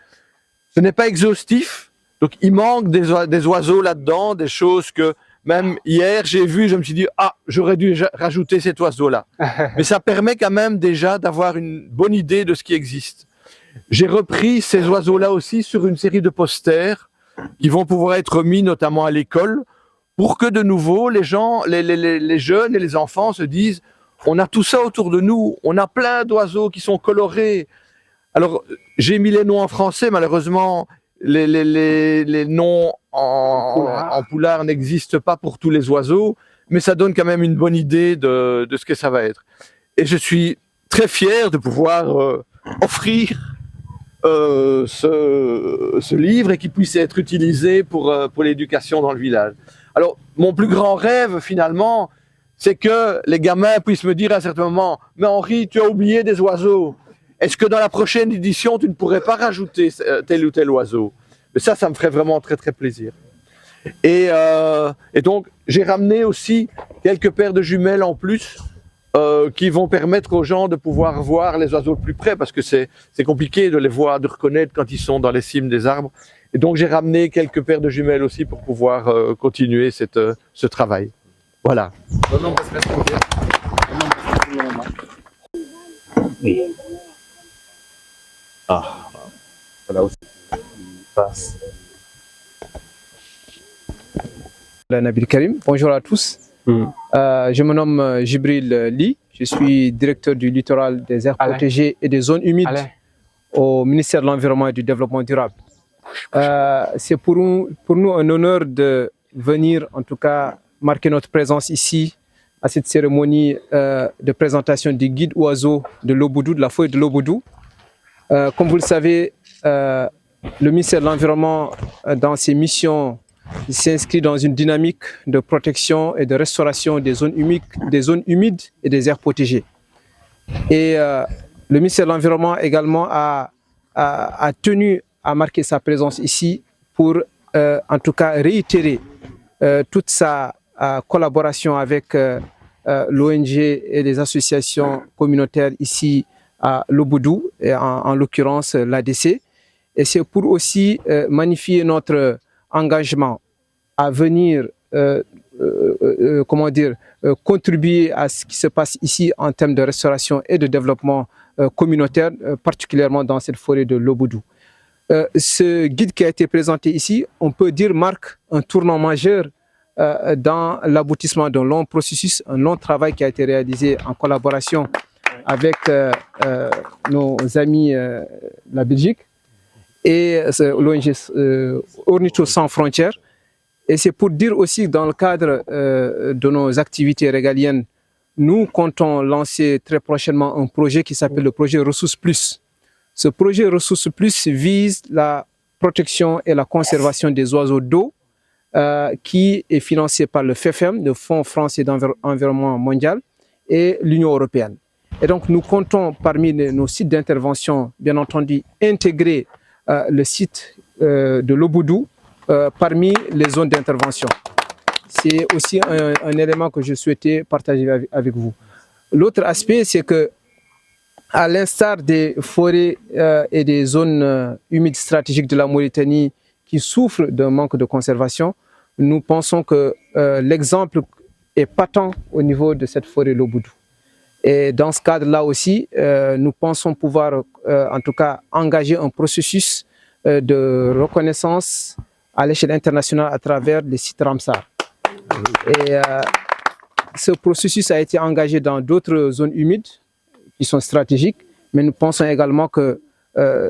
Ce n'est pas exhaustif, donc il manque des oiseaux là-dedans, des choses que même hier j'ai vu, je me suis dit ah j'aurais dû rajouter cet oiseau-là. Mais ça permet quand même déjà d'avoir une bonne idée de ce qui existe. J'ai repris ces oiseaux-là aussi sur une série de posters qui vont pouvoir être mis notamment à l'école pour que de nouveau les gens, les jeunes et les enfants se disent on a tout ça autour de nous, on a plein d'oiseaux qui sont colorés. Alors j'ai mis les noms en français, malheureusement les noms en poulard n'existent pas pour tous les oiseaux, mais ça donne quand même une bonne idée de ce que ça va être. Et je suis très fier de pouvoir offrir ce livre et qu'il puisse être utilisé pour l'éducation dans le village. Alors, mon plus grand rêve, finalement, c'est que les gamins puissent me dire à un certain moment « Mais Henri, tu as oublié des oiseaux. Est-ce que dans la prochaine édition, tu ne pourrais pas rajouter tel ou tel oiseau ?» Mais ça me ferait vraiment très, très plaisir. Et donc, j'ai ramené aussi quelques paires de jumelles en plus qui vont permettre aux gens de pouvoir voir les oiseaux de plus près parce que c'est compliqué de les voir, de reconnaître quand ils sont dans les cimes des arbres. Et donc j'ai ramené quelques paires de jumelles aussi pour pouvoir continuer ce travail. Voilà. Ah, voilà aussi. Nabil Karim, bonjour à tous. Je me nomme Jibril Li, je suis directeur du littoral des aires protégées et des zones humides au ministère de l'Environnement et du Développement durable. C'est pour nous un honneur de venir en tout cas marquer notre présence ici à cette cérémonie de présentation du guide oiseaux de l'Oboudou, de la forêt de l'Oboudou. Comme vous le savez, le ministère de l'Environnement, dans ses missions, s'inscrit dans une dynamique de protection et de restauration des zones humides et des aires protégées. Et le ministère de l'Environnement également a tenu à marquer sa présence ici pour en tout cas réitérer toute sa collaboration avec l'ONG et les associations communautaires ici à l'Oboudou, en l'occurrence l'ADC. Et c'est pour aussi magnifier notre engagement à venir contribuer à ce qui se passe ici en termes de restauration et de développement communautaire, particulièrement dans cette forêt de l'Oboudou. Ce guide qui a été présenté ici, on peut dire, marque un tournant majeur dans l'aboutissement d'un long processus, un long travail qui a été réalisé en collaboration avec nos amis de la Belgique et l'ONG Ornithos Sans Frontières. Et c'est pour dire aussi que dans le cadre de nos activités régaliennes, nous comptons lancer très prochainement un projet qui s'appelle le projet Ressources Plus. Ce projet Ressources Plus vise la protection et la conservation des oiseaux d'eau qui est financé par le FEFEM, le Fonds français d'environnement mondial, et l'Union européenne. Et donc nous comptons parmi nos sites d'intervention, bien entendu, intégrer le site de l'Oboudou parmi les zones d'intervention. C'est aussi un élément que je souhaitais partager avec vous. L'autre aspect, c'est que, à l'instar des forêts et des zones humides stratégiques de la Mauritanie qui souffrent d'un manque de conservation, nous pensons que l'exemple est patent au niveau de cette forêt l'Oboudou. Et dans ce cadre-là aussi, nous pensons pouvoir en tout cas engager un processus de reconnaissance à l'échelle internationale à travers les sites Ramsar. Et ce processus a été engagé dans d'autres zones humides qui sont stratégiques, mais nous pensons également que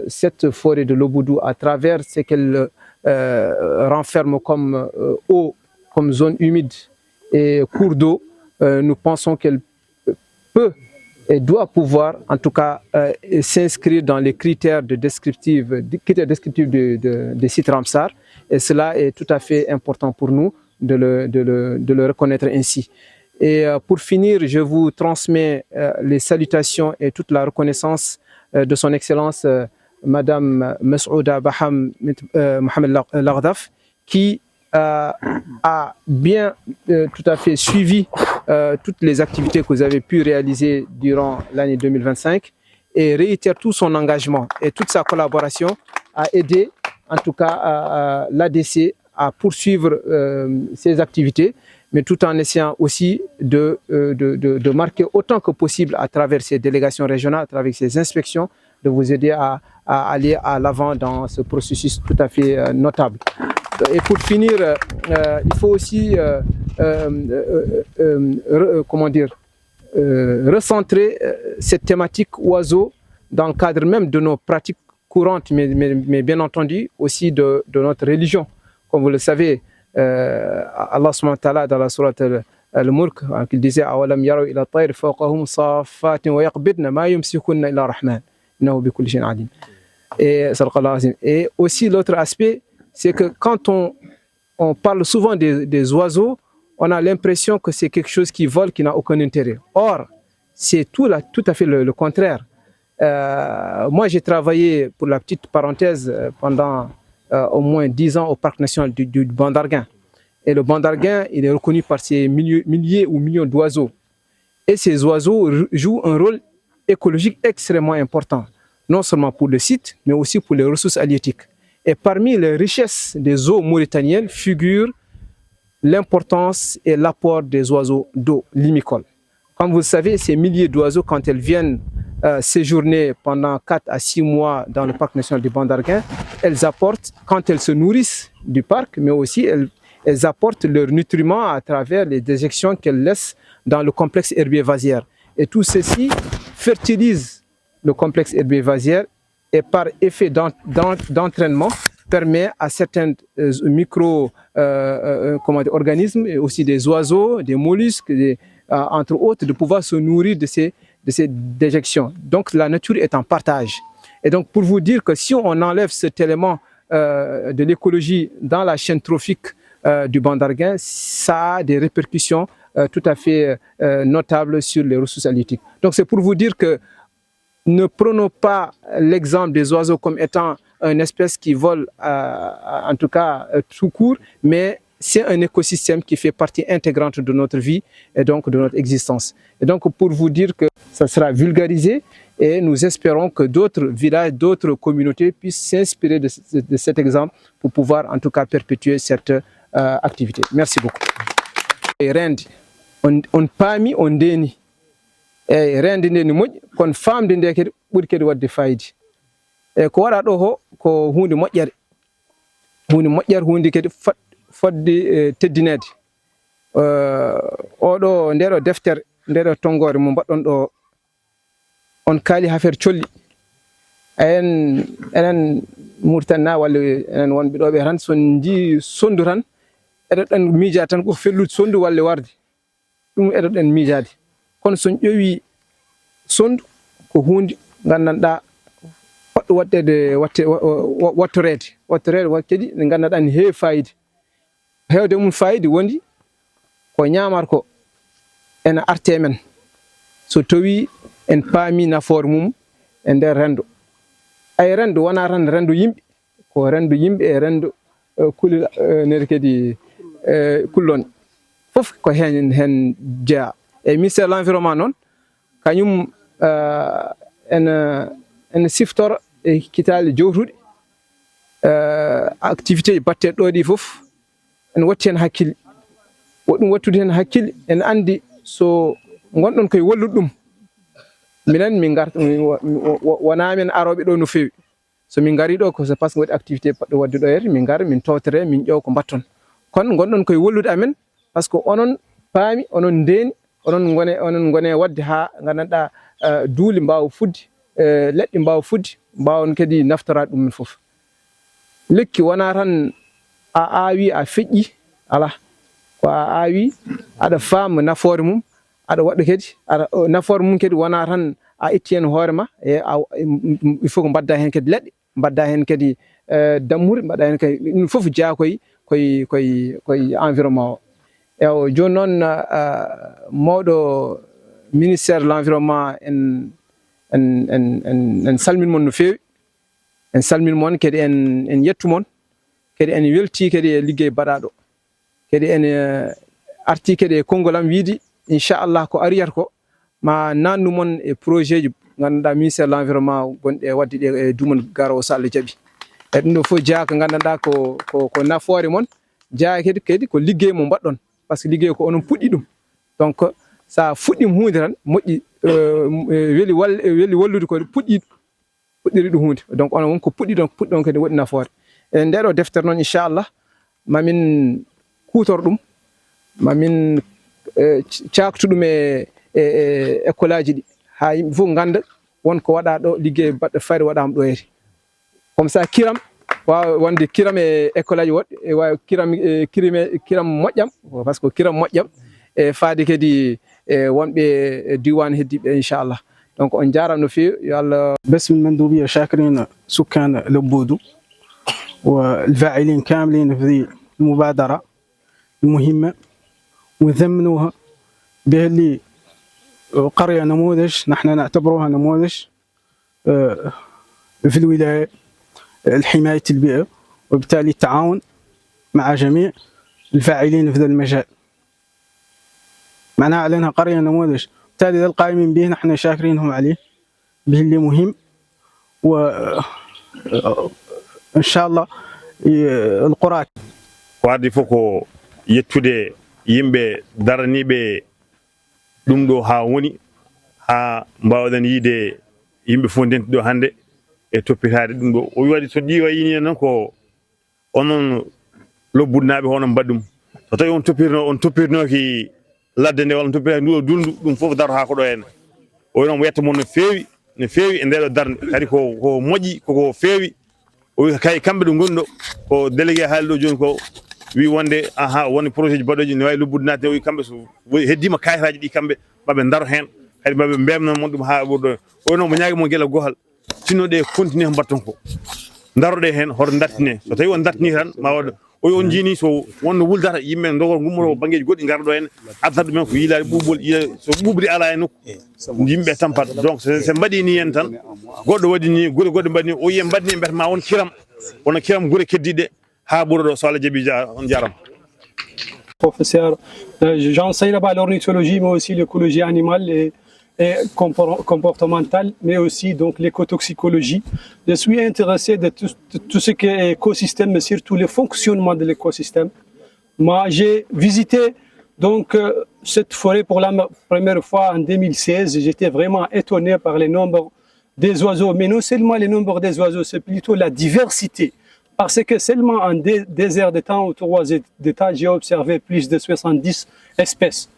cette forêt de l'Oboudou, à travers ce qu'elle renferme comme eau, comme zone humide et cours d'eau, nous pensons qu'elle peut et doit pouvoir en tout cas s'inscrire dans les critères descriptifs des sites Ramsar. Et cela est tout à fait important pour nous de le reconnaître ainsi. Et pour finir, je vous transmets les salutations et toute la reconnaissance de son Excellence Madame Masouda Baham Mohamed Laghdaf, qui a bien tout à fait suivi toutes les activités que vous avez pu réaliser durant l'année 2025 et réitère tout son engagement et toute sa collaboration à aider en tout cas l'ADC à poursuivre ses activités, mais tout en essayant aussi de marquer autant que possible à travers ses délégations régionales, à travers ses inspections, de vous aider à aller à l'avant dans ce processus tout à fait notable. Et pour finir, il faut aussi recentrer cette thématique oiseaux dans le cadre même de nos pratiques courantes, mais bien entendu aussi de notre religion. Comme vous le savez, Allah subhanahu wa ta'ala dans la sourate Al-Mulk, il disait awalam yaraw ila at-tayr fawqahum saffatin wa yaqbidna ma yumsikunna illa ar-rahman innahu bi kulli shay'in alim. Et aussi l'autre aspect, c'est que quand on parle souvent des oiseaux, on a l'impression que c'est quelque chose qui vole, qui n'a aucun intérêt. Or, c'est tout à fait le contraire. Moi, j'ai travaillé, pour la petite parenthèse, pendant au moins 10 ans au parc national du Bandarguin. Et le Bandarguin, il est reconnu par ses milliers ou millions d'oiseaux. Et ces oiseaux jouent un rôle écologique extrêmement important, non seulement pour le site, mais aussi pour les ressources halieutiques. Et parmi les richesses des eaux mauritaniennes figure l'importance et l'apport des oiseaux d'eau limicoles. Comme vous le savez, ces milliers d'oiseaux, quand elles viennent séjourner pendant 4 à 6 mois dans le parc national du Bandarguin, elles apportent, quand elles se nourrissent du parc, mais aussi elles apportent leurs nutriments à travers les déjections qu'elles laissent dans le complexe herbier vasiaire. Et tout ceci fertilise le complexe herbier vasiaire et par effet d'entraînement permet à certains organismes et aussi des oiseaux, des mollusques, entre autres, de pouvoir se nourrir de ces déjections. Donc la nature est en partage. Et donc pour vous dire que si on enlève cet élément de l'écologie dans la chaîne trophique du banc d'Arguin, ça a des répercussions tout à fait notables sur les ressources halieutiques. Donc c'est pour vous dire que ne prenons pas l'exemple des oiseaux comme étant une espèce qui vole, en tout cas tout court, mais c'est un écosystème qui fait partie intégrante de notre vie et donc de notre existence. Et donc pour vous dire que ça sera vulgarisé et nous espérons que d'autres villages, d'autres communautés puissent s'inspirer de cet exemple pour pouvoir en tout cas perpétuer cette activité. Merci beaucoup. Et rendi, on paami, on deni. Et rendi nde ni moƴƴi kono famde nde kadi ɓuri kadi wadde fayidi. E ko waɗa ɗo ho ko hunde moƴƴere. Hunde moƴƴere, hunde kadi fodde teddinede. Oɗo ndeɗo deftere, ndeɗo tongore mo mbaɗɗon ɗo, on kaali affaire colli. Enen Mauritania walla enen wonɓe ɗo ɓe tan son ji sondu tan eɗoɗen miija tan ko fellude sondu walla warde. Ɗum eɗoɗen miijade. Kono son ƴeewi sondu ko hunde gandanɗa poɗɗo waɗede wattorede kadi nde gandanɗa ne heewi fayida. Hewde mum fayida wondi ko ñamata ko ene arte men so tawi en paami nafoore mum e nder rendo. Ay rendo wona tan rendo yimɓe, ko rendo yimɓe e rendo kulil nede kadi kullon fof ko hen jeeya. E ministére de l'environnement noon kañum ene siftoro e kitale jowtuɗe activité batteɗe ɗo ɗi fof ene watti hen hakkille. Woɗɗum wattude hen hakkille ene andi so gonɗon koye wallude ɗum minen min garta wona men aroɓe ɗo no fewi. So min gari ɗo ko c'est parce que waɗi activité poɗɗo wadde ɗo here min gara min tawtere min ƴeew ko mbatton. Kono gonɗon koye wallude amen par ce que onon paami, onon ndeni, onon gone wadde ha gandanɗa duuli mbawa fudde, leɗɗe mbawa fudde, mbawon kadi naftorade ɗum fof. Lekki wona tan a awi a feƴƴi ala ko a awi aɗa faama nafoore mum aɗa waɗa kadi aɗa nafoore mum kadi wona tan a itti hen hoorema il faut ko mbadda hen kadi leɗɗe, mbadda hen kadi dammude, mbaɗa hen kadi ɗum fof jeeya koye environnement o. Ewo joni noon mawɗo ministére de l'environnement en salminmon no fewi, en salminmon kadi en yettumon kadi en welti kadi e liggey baɗaɗo kadi en arti kadi e konngol am wiide inchallah ko ariyata ko ma nannumon e projet ji gandanɗa ministére de l'environnement gonɗe wadde ɗe e duumal garowo so Allah jaaɓi. E ɗum ɗo fof jeeya ko gandanɗa ko nafoore mon, jeeya kadi ko liggey mo mbaɗɗon par ce que liggey ko onon puɗɗi ɗum. Donc sa fuɗɗima hunde tan moƴƴi weli wallude ko puɗɗiri ɗum hunde. Donc onon wonko puɗɗi ɗon puɗɗon kadi waɗi nafoore. E ndeɗo deftere noon inchallah mamin kutoro ɗum, mamin caktu ɗum e école aji ɗi ha yimɓe fof ganda wonko waɗa ɗo liggey baɗɗo fayre waɗama ɗo here. Comme ça kiram wawa wonde kiram e école aji woɗɗe e wawi kiram moƴƴam par ce que kiram moƴƴam e faade kadi wonɓe diwan heddiɓe inchallah. Donc on jarama no fewi yo Allah. باسم المندوبية شاكرين سكان لبودو والفاعلين كاملين في ذي المبادرة المهمة وثمنوها به اللي قرية نموذج نحن نعتبروها نموذج في الولاية لحماية البيئة وبالتالي التعاون مع جميع الفاعلين في ذا المجال. معناها علينا قرية نموذج، بالتالي ذا القائمين به نحن شاكرينهم عليه به اللي مهم. وإن شاء الله القرى waɗi fof ko yettude yimɓe daraniɓe ɗum ɗo ha woni ha mbawɗen yiide yimɓe fof ndenti ɗo hande e toppitade ɗum ɗo. O waɗi so ƴiwa yini noon ko onon lobbudnaɓe hono mbaɗ ɗum. So tawi on toppitinoki ladde nde walla on toppitaki nduɗo dundu ɗum fof daro ha ko ɗo henna. O noon wiyata mon no fewi e ndeɗo darde kadi ko moƴƴi koko fewi. O wi kay kamɓe ɗo gonɗo ko délégué haali ɗo joni ko wi wonde aha woni projet ji baɗoji ne wawi lobbude natde o kamɓe so heddima kayitaji ɗi kamɓe maɓe daaro hen kadi maɓe mbemna mon ɗum ha ɓurɗo o noon mo ñaagui mo guila gohal tinnoɗe continue ko mbatton ko daroɗe hen hoto dartine so tawi on dartini tan ma waɗa on jini so wonno wuldata yimɓe dogor gummoro banggueji goɗɗi garɗo hen addata ɗumen ko yiilade ɓuuɓol so ɓuuɓri ala e nokku yimɓe tampat donc so mbaɗi ni hen tan goɗɗo waɗi ni guure goɗɗo mbaɗi ni o yiye mbaɗni mbete ma won kiram wono kiram guure keddiɗe ha ɓuura ɗo so Allah jaaɓi on jarama. Professeur, j'enseigne là-bas l'ornithologie mais aussi l'écologie animale et comportementale, mais aussi donc l'écotoxicologie. Je suis intéressé de tout ce qui est écosystème, mais surtout le fonctionnement de l'écosystème. Moi, j'ai visité donc cette forêt pour la première fois en 2016. J'étais vraiment étonné par le nombre des oiseaux, mais non seulement le nombre des oiseaux, c'est plutôt la diversité. Parce que seulement en 2 heures de temps ou 3 heures de temps, j'ai observé plus de 70 espèces.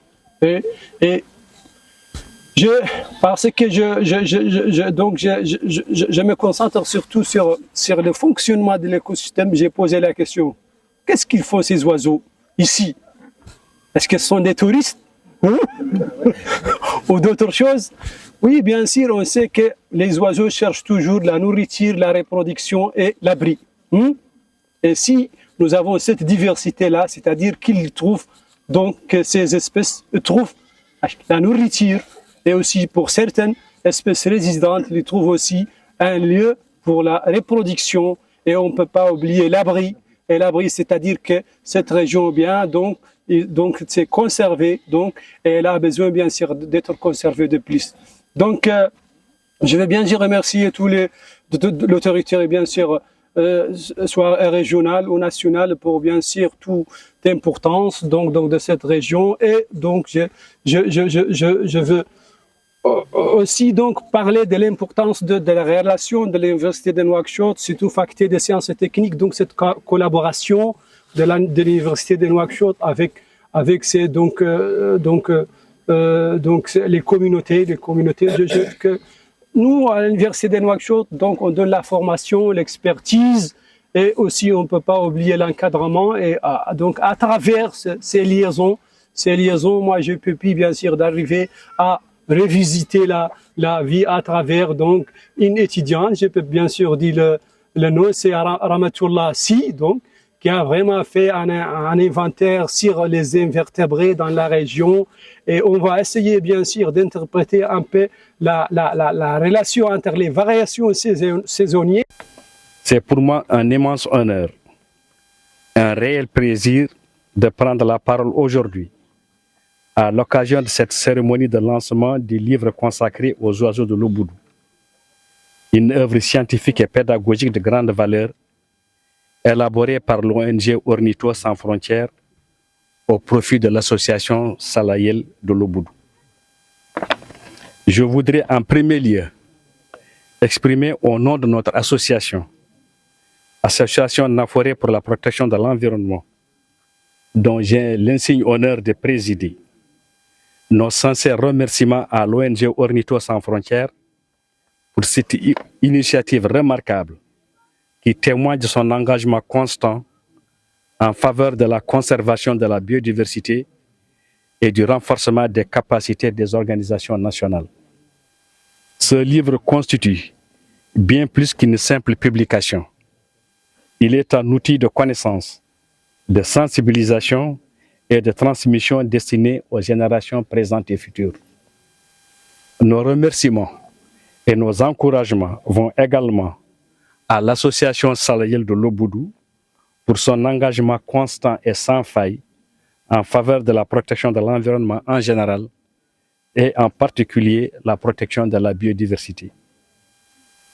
Parce que je me concentre surtout sur le fonctionnement de l'écosystème. J'ai posé la question, qu'est-ce qu'ils font ces oiseaux ici? Est-ce que ce sont des touristes ou d'autres choses? Oui, bien sûr, on sait que les oiseaux cherchent toujours la nourriture, la reproduction et l'abri. Et si nous avons cette diversité-là, c'est-à-dire qu'ils trouvent, donc que ces espèces trouvent la nourriture, et aussi pour certaines espèces résistantes, ils trouvent aussi un lieu pour la reproduction, et on ne peut pas oublier l'abri. Et l'abri, c'est-à-dire que cette région bien, donc c'est conservé, donc, et elle a besoin bien sûr d'être conservée de plus. Donc, je vais bien sûr remercier tous l'autorité, bien sûr, soit régionale ou nationale, pour bien sûr toute l'importance donc de cette région. Et donc je veux aussi donc parler de l'importance de la relation de l'université de Nouakchott, surtout faculté des sciences et techniques, donc cette collaboration de l'université de Nouakchott avec ces les communautés que nous, à l'université de Nouakchott, donc on donne la formation, l'expertise, et aussi on ne peut pas oublier l'encadrement. Et donc à travers ces liaisons, moi j'ai pu bien sûr d'arriver à revisiter la vie à travers donc une étudiante. Je peux bien sûr dire le nom, c'est Ramatoullah Si, donc qui a vraiment fait un inventaire sur les invertébrés dans la région. Et on va essayer bien sûr d'interpréter un peu la relation entre les variations saisonnières. C'est pour moi un immense honneur, un réel plaisir de prendre la parole aujourd'hui à l'occasion de cette cérémonie de lancement du livre consacré aux oiseaux de l'Oboudou. Une œuvre scientifique et pédagogique de grande valeur élaborée par l'ONG Ornitho Sans Frontières au profit de l'association Salayel de l'Oboudou. Je voudrais en premier lieu exprimer au nom de notre association, Association Naforé pour la protection de l'environnement, dont j'ai l'insigne honneur de présider, nos sincères remerciements à l'ONG Ornitho Sans Frontières pour cette initiative remarquable qui témoigne de son engagement constant en faveur de la conservation de la biodiversité et du renforcement des capacités des organisations nationales. Ce livre constitue bien plus qu'une simple publication. Il est un outil de connaissance, de sensibilisation et de transmission destiné aux générations présentes et futures. Nos remerciements et nos encouragements vont également à l'association Salayel de l'Oboudou pour son engagement constant et sans faille en faveur de la protection de l'environnement en général et en particulier la protection de la biodiversité.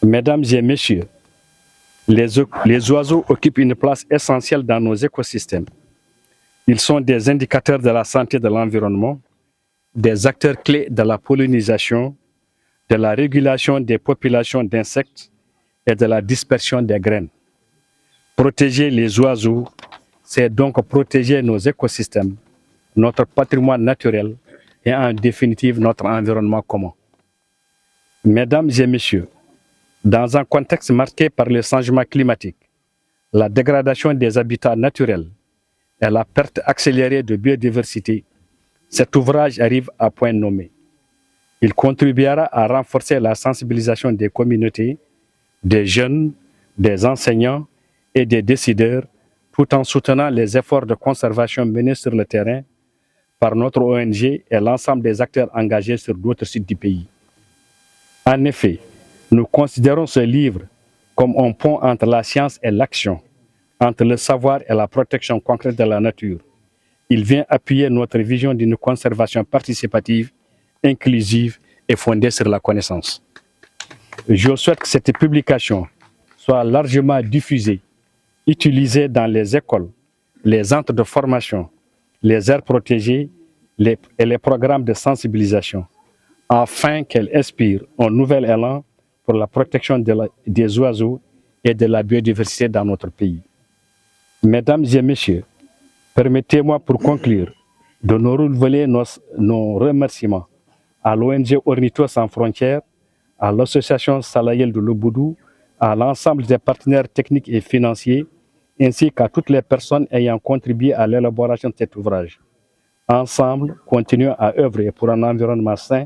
Mesdames et messieurs, les oiseaux occupent une place essentielle dans nos écosystèmes. Ils sont des indicateurs de la santé de l'environnement, des acteurs clés de la pollinisation, de la régulation des populations d'insectes et de la dispersion des graines. Protéger les oiseaux, c'est donc protéger nos écosystèmes, notre patrimoine naturel et en définitive notre environnement commun. Mesdames et messieurs, dans un contexte marqué par le changement climatique, la dégradation des habitats naturels et la perte accélérée de biodiversité, cet ouvrage arrive à point nommé. Il contribuera à renforcer la sensibilisation des communautés, des jeunes, des enseignants et des décideurs, tout en soutenant les efforts de conservation menés sur le terrain par notre ONG et l'ensemble des acteurs engagés sur d'autres sites du pays. En effet, nous considérons ce livre comme un pont entre la science et l'action, entre le savoir et la protection concrète de la nature. Il vient appuyer notre vision d'une conservation participative, inclusive et fondée sur la connaissance. Je souhaite que cette publication soit largement diffusée, utilisée dans les écoles, les centres de formation, les aires protégées et les programmes de sensibilisation, afin qu'elle inspire un nouvel élan pour la protection des oiseaux et de la biodiversité dans notre pays. Mesdames et messieurs, permettez-moi pour conclure de nous renouveler nos remerciements à l'ONG Ornithos Sans Frontières, à l'association Salayel de Lobodou, à l'ensemble des partenaires techniques et financiers, ainsi qu'à toutes les personnes ayant contribué à l'élaboration de cet ouvrage. Ensemble, continuons à œuvrer pour un environnement sain,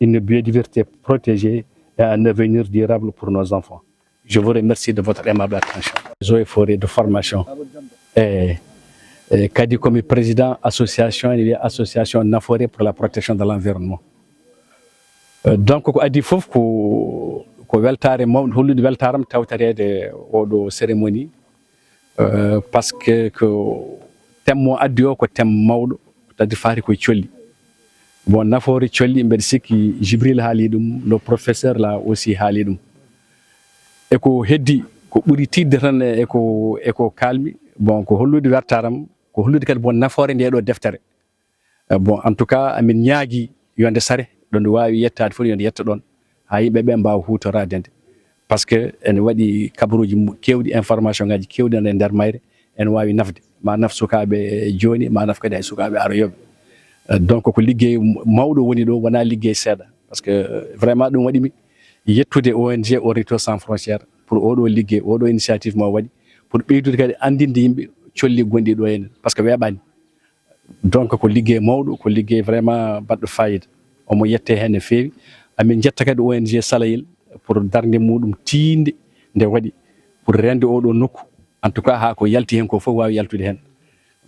une biodiversité protégée et un avenir durable pour nos enfants. Je vous remercie de votre aimable attention. Eaux et forêts de formation. Kadi comme président association Naforé pour la protection de l'environnement. Donc ko adi fof ko weltare mawɗo hollude weltaram tawtarede oɗo cérémonie parce que ko thème mo addi o ko thème mawɗo tadi faari koye colli. Bon nafoore colli mbeɗa sikki Jibril haali ɗum, le professeur là aussi haali ɗum. Eko heddi ko ɓuri tidde tan eko kalmi bon ko hollude wertaram ko hollude kadi bon nafoore nde ɗo deftere. Bon en tout cas amin ñaagui yonde sare ɗo nde wawi yettade fof yonde yetta ɗon ha yimɓeɓe mbawa hutorade nde par ce que ene waɗi kabaruji kewɗi information ngaji kewɗi e nder mayre ene wawi nafde ma naf sukaɓe joni ma naf kadi hay sukaɓe aroyoɓe. Donc ko liggey mawɗo woni ɗo wona liggey seeɗa par ce que vraiment ɗum waɗimi yettude ONG Ornithos Sans Frontières pour oɗo liggey oɗo initiative mo waɗi pour ɓeydude kadi andinde yimɓe colli gonɗi ɗo henna par ce que weeɓani. Donc ko liggey mawɗo ko liggey vraiment baɗɗo fayida omo yette hen no fewi. Amin jetta kadi ONG Salayel pour darde muɗum tinde nde waɗi pour rende oɗo nokku en tout cas ha ko yalti hen ko fof wawi yaltude hen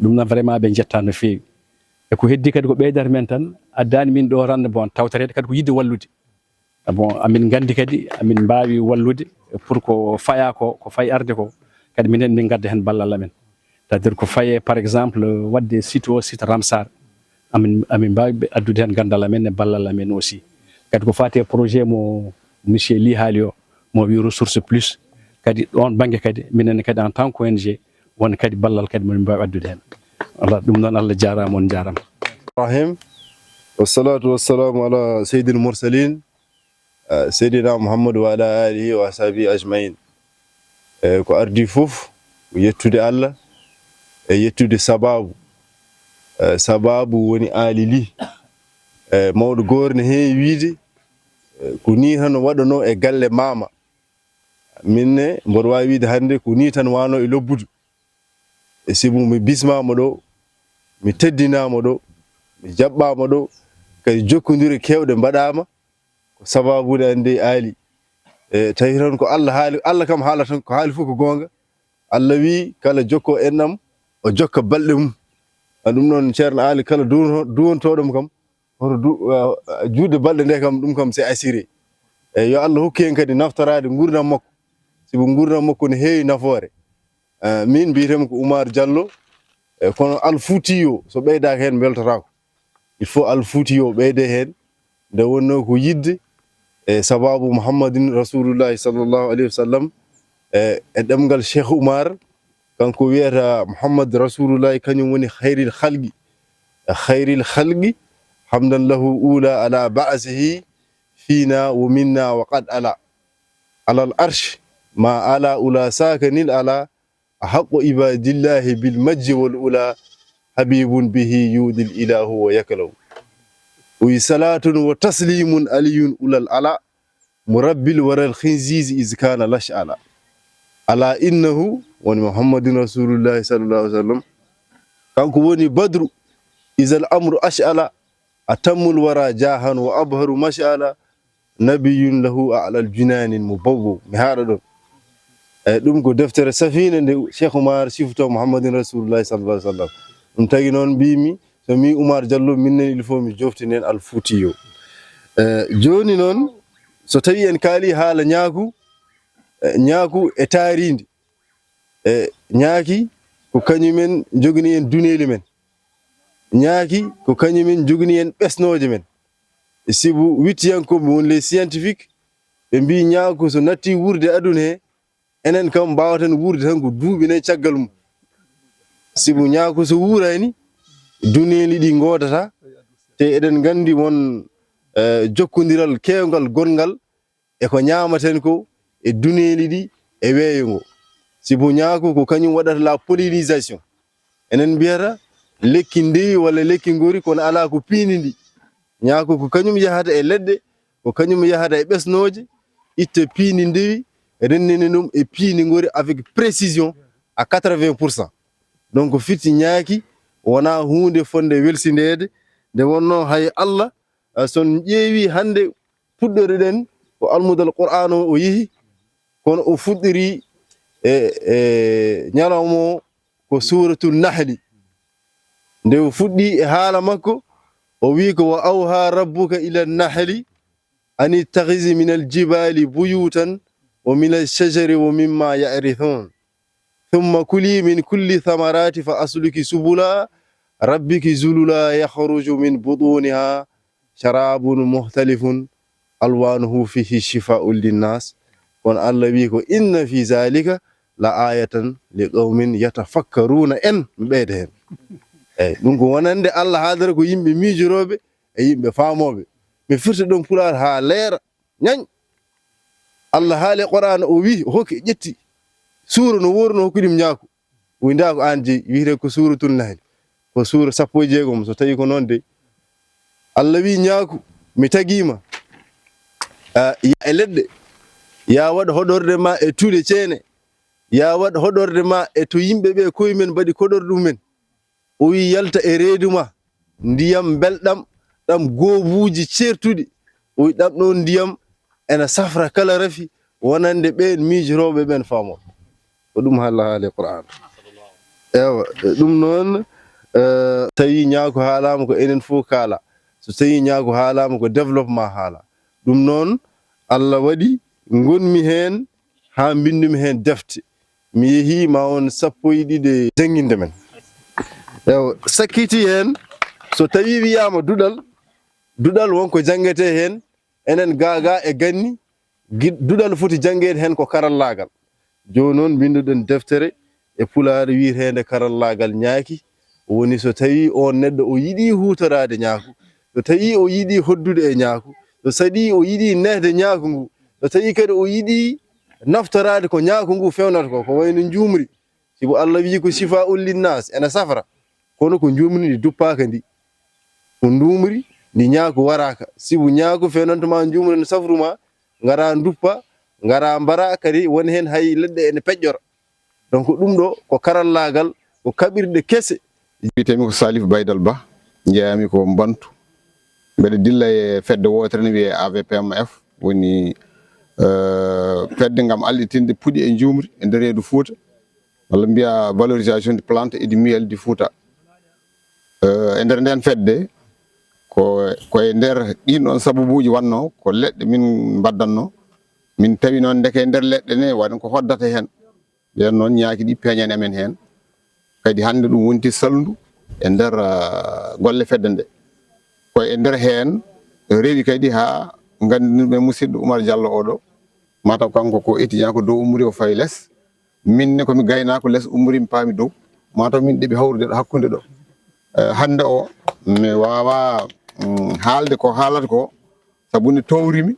ɗum noon vraiment ɓe jetta no fewi. E ko heddi kadi ko ɓeydata men tan addani min ɗo rande bon tawtarede kadi ko yidde wallude. Bon amin gandi kadi amin mbawi wallude pour ko faya ko fayi arde ko kadi minen min gadda hen ballal amen. C'est à dire ko faye par exemple wadde site o site Ramsar amin mbawi addude hen gandal amen e ballal amen aussi. Kadi ko fate projet mo monsieur Li haali o mo wi ressource plus kadi ɗon banggue kadi minen kadi en tant qu'ONG won kadi ballal kadi min mbawi addude hen. Allah ɗum noon Allah jarama on jarama. Rahim wassalatu wassalamu ala sayyidil mursalin sayyidina Muhammad wa ala alihi wa ashabihi ajmain. Ko ardi fof yettude Allah e yettude sababu woni alili mawɗo goor ne heewi wiide ko ni tan waɗano e galle mama minne mboɗo wawi wiide hande ko ni tan wano e lobbudu e sibu mi bismama ɗo mi teddinama ɗo mi jaɓɓama ɗo kadi jokkodire kewɗe mbaɗama ko sababude ande aali tawi tan ko Allah haali Allah kam haala tan ko haali fof ko gonga. Allah wi kala jokko ennam o jokka balɗe mum ɗum noon ceerno aali kala duwontoɗom kam hoto juuɗe balɗe nde kam ɗum kam c'est assuré. Yo Allah hokki en kadi naftorade gurdam makko sibo gurdam makko ne heewi nafoore. Min mbiyetemi ko Oumar Diallo kono Alfouti o so ɓeydaka hen beltotako il faut Alfouti o ɓeyde hen nde wonno ko yidde e sababu Muhammadin Rasulullahi sallallahu alayhi wa sallam e ɗemgal Cheikh Oumar kanko wiyata Muhammad Rasulullahi kañum woni khayril khalqi hamdan lahu ula ala ba'sihi fina wa minna wa qad ala alal arsh ma ala ula sakanil ala أحق عباد الله بالمجد والأولى حبيب به يود الإله ويكله وصلاة وتسليم علي أولى العلا مربي الورى الخنزيز إذ كان لشعلا ألا إنه ومحمد رسول الله صلى الله عليه وسلم kanko woni badru isal amru ash'ala atammul wara jahan wa abharu mash'ala nabiyun lahu a'lal junanin mubawwu mi haɗa ɗon eyyi ɗum ko deftere safina nde Cheikh Oumar sifto Muhammadin Rasulullahi sallallahu alaihi wasallam ɗum tagi noon mbimi so mi Oumar Diallo minnen il faut mi joftinen Alfoutiyo joni noon so tawi en kaali haala ñaaku e taarindi ñaaki ko kañumen jogini en duneli men ñaaki ko kañumen jogini en ɓesnoje men sibu wittiyankoɓe won les scientifique ɓe mbi ñaaku so natti wurde aduna he enen kam mbawaten wurde tan ko duuɓi nayi caggal mum sibu ñaaku so wurani duneli ɗi godata te eɗen gandi won jokkodiral kewgal gongal e ko ñamaten ko e duneli ɗi e weeyo ngo sibu ñaaku ko kañum waɗata la pollinisation enen mbiyata lekki ndewi walla lekki ngori kono ala ko piinidi ñaaku ko kañum yahata e leɗɗe ko kañum yahata e ɓesnoje itta piini ndewi rennene ɗum e piini ngori avec précision à 80%. donc fitti ñaaki wona hunde fonde welsindede nde wonno hay Allah son ƴeewi hande puɗɗore ɗen ko almudal Qur'an o yehi kono o fuɗɗiri ñalawma ko suratul nahli nde o fuɗɗi e haala makko o wi ko wa awha rabbuka ila nahli an ittakhidhi min aljibali buyutan wa min alshajari wa mimma ya'rithun thumma kuli min kulli thamarati fa asluki subula rabbiki zulula yakhruju min butuniha sharabun mukhtalifun alwanuhu fihi shifaa'un linnas kon Allah wi ko inna fi zalika la ayatan liqaumin yatafakkaruna en ɓeyda hen eyyi ɗum ko wonande Allah haadara ko yimɓe miijoroɓe e yimɓe faamoɓe mi firta ɗum pulaar ha leera ñañ Allah haali Qur'an o wi o hokki ƴetti suura no worno hokkiɗum ñaaku winda ko an jeeyi wiyete ko suratul nahl ko suura 16 so tawi ko noon de Allah wi ñaaku mi tagima e leɗɗe ya waɗa hoɗorde ma e tuuɗe ceene ya waɗa hoɗorde ma e to yimɓeɓe koyemen mbaɗi koɗor ɗumen o wi yalta e reedu ma ndiyam belɗam ɗam goobuuji ceertuɗi o wi ɗam ɗon ndiyam ena safra kala rafi wonande ɓen miijoroɓe ɓen faamo ko ɗum Allah haali Qur'an ewa ɗum noon tawi ñaago haalama ko enen fof kaala so tawi ñaago haalama ko développement haala ɗum noon Allah waɗi gonmi hen ha bindumi hen defte mi yeehi ma won 12 janginde men ewa sakkiti hen so tawi wiyama duɗal wonko jangete hen enen gaga e ganni duɗal foti jangede hen ko karallagal joni noon binduɗen deftere e pulaar wiitede karallagal ñaaki woni so tawi on neɗɗo o yiɗi hutorade ñaaku so tawi o yiɗi hoddude e ñaaku so saɗi o yiɗi nehde ñaaku ngu so tawi kadi o yiɗi naftorade ko ñaaku ngu fewnata ko wayno njumri sibo Allah wi ko shifa'ul linnas ena safra kono ko njumri ndi duppaka ndi ko ndumri ndi ñaaku waraka sibu ñaaku fewnantuma njumri no safruma ngara duppa ngara mbara kadi woni hen hay leɗɗe ene peƴƴora donc ɗum ɗo ko karallagal ko kaɓirɗe kese witemi ko Salif Baydal Ba jeeyami ko Bantu mbeɗa dilla e fedde wotere ne wiye AVPMF woni fedde ngam allitinde puɗi e njumri e nder reedu Fouta walla mbiya valorisation de plante et du miel du Fouta e nder nden fedde koye nder ɗin ɗon sababuji wanno ko leɗɗe min mbaddanno min tawi noon ndeke nder leɗɗe ne waɗi ko hoddata hen ɓen noon ñaaki ɗi peeñani amen hen kadi hande ɗum wonti salndu e nder golle fedde nde koye e nder hen rewi kadi ha gandinirɓe musidɗo Oumar Diallo oɗo mataw kanko ko étudiant ko dow umri o fayi less minne komi gaynako less umri mi paami dow mataw min ɗeɓi hawrude ɗo hakkude ɗo hande o mi wawa haalde ko haalata ko sabu ne towrimi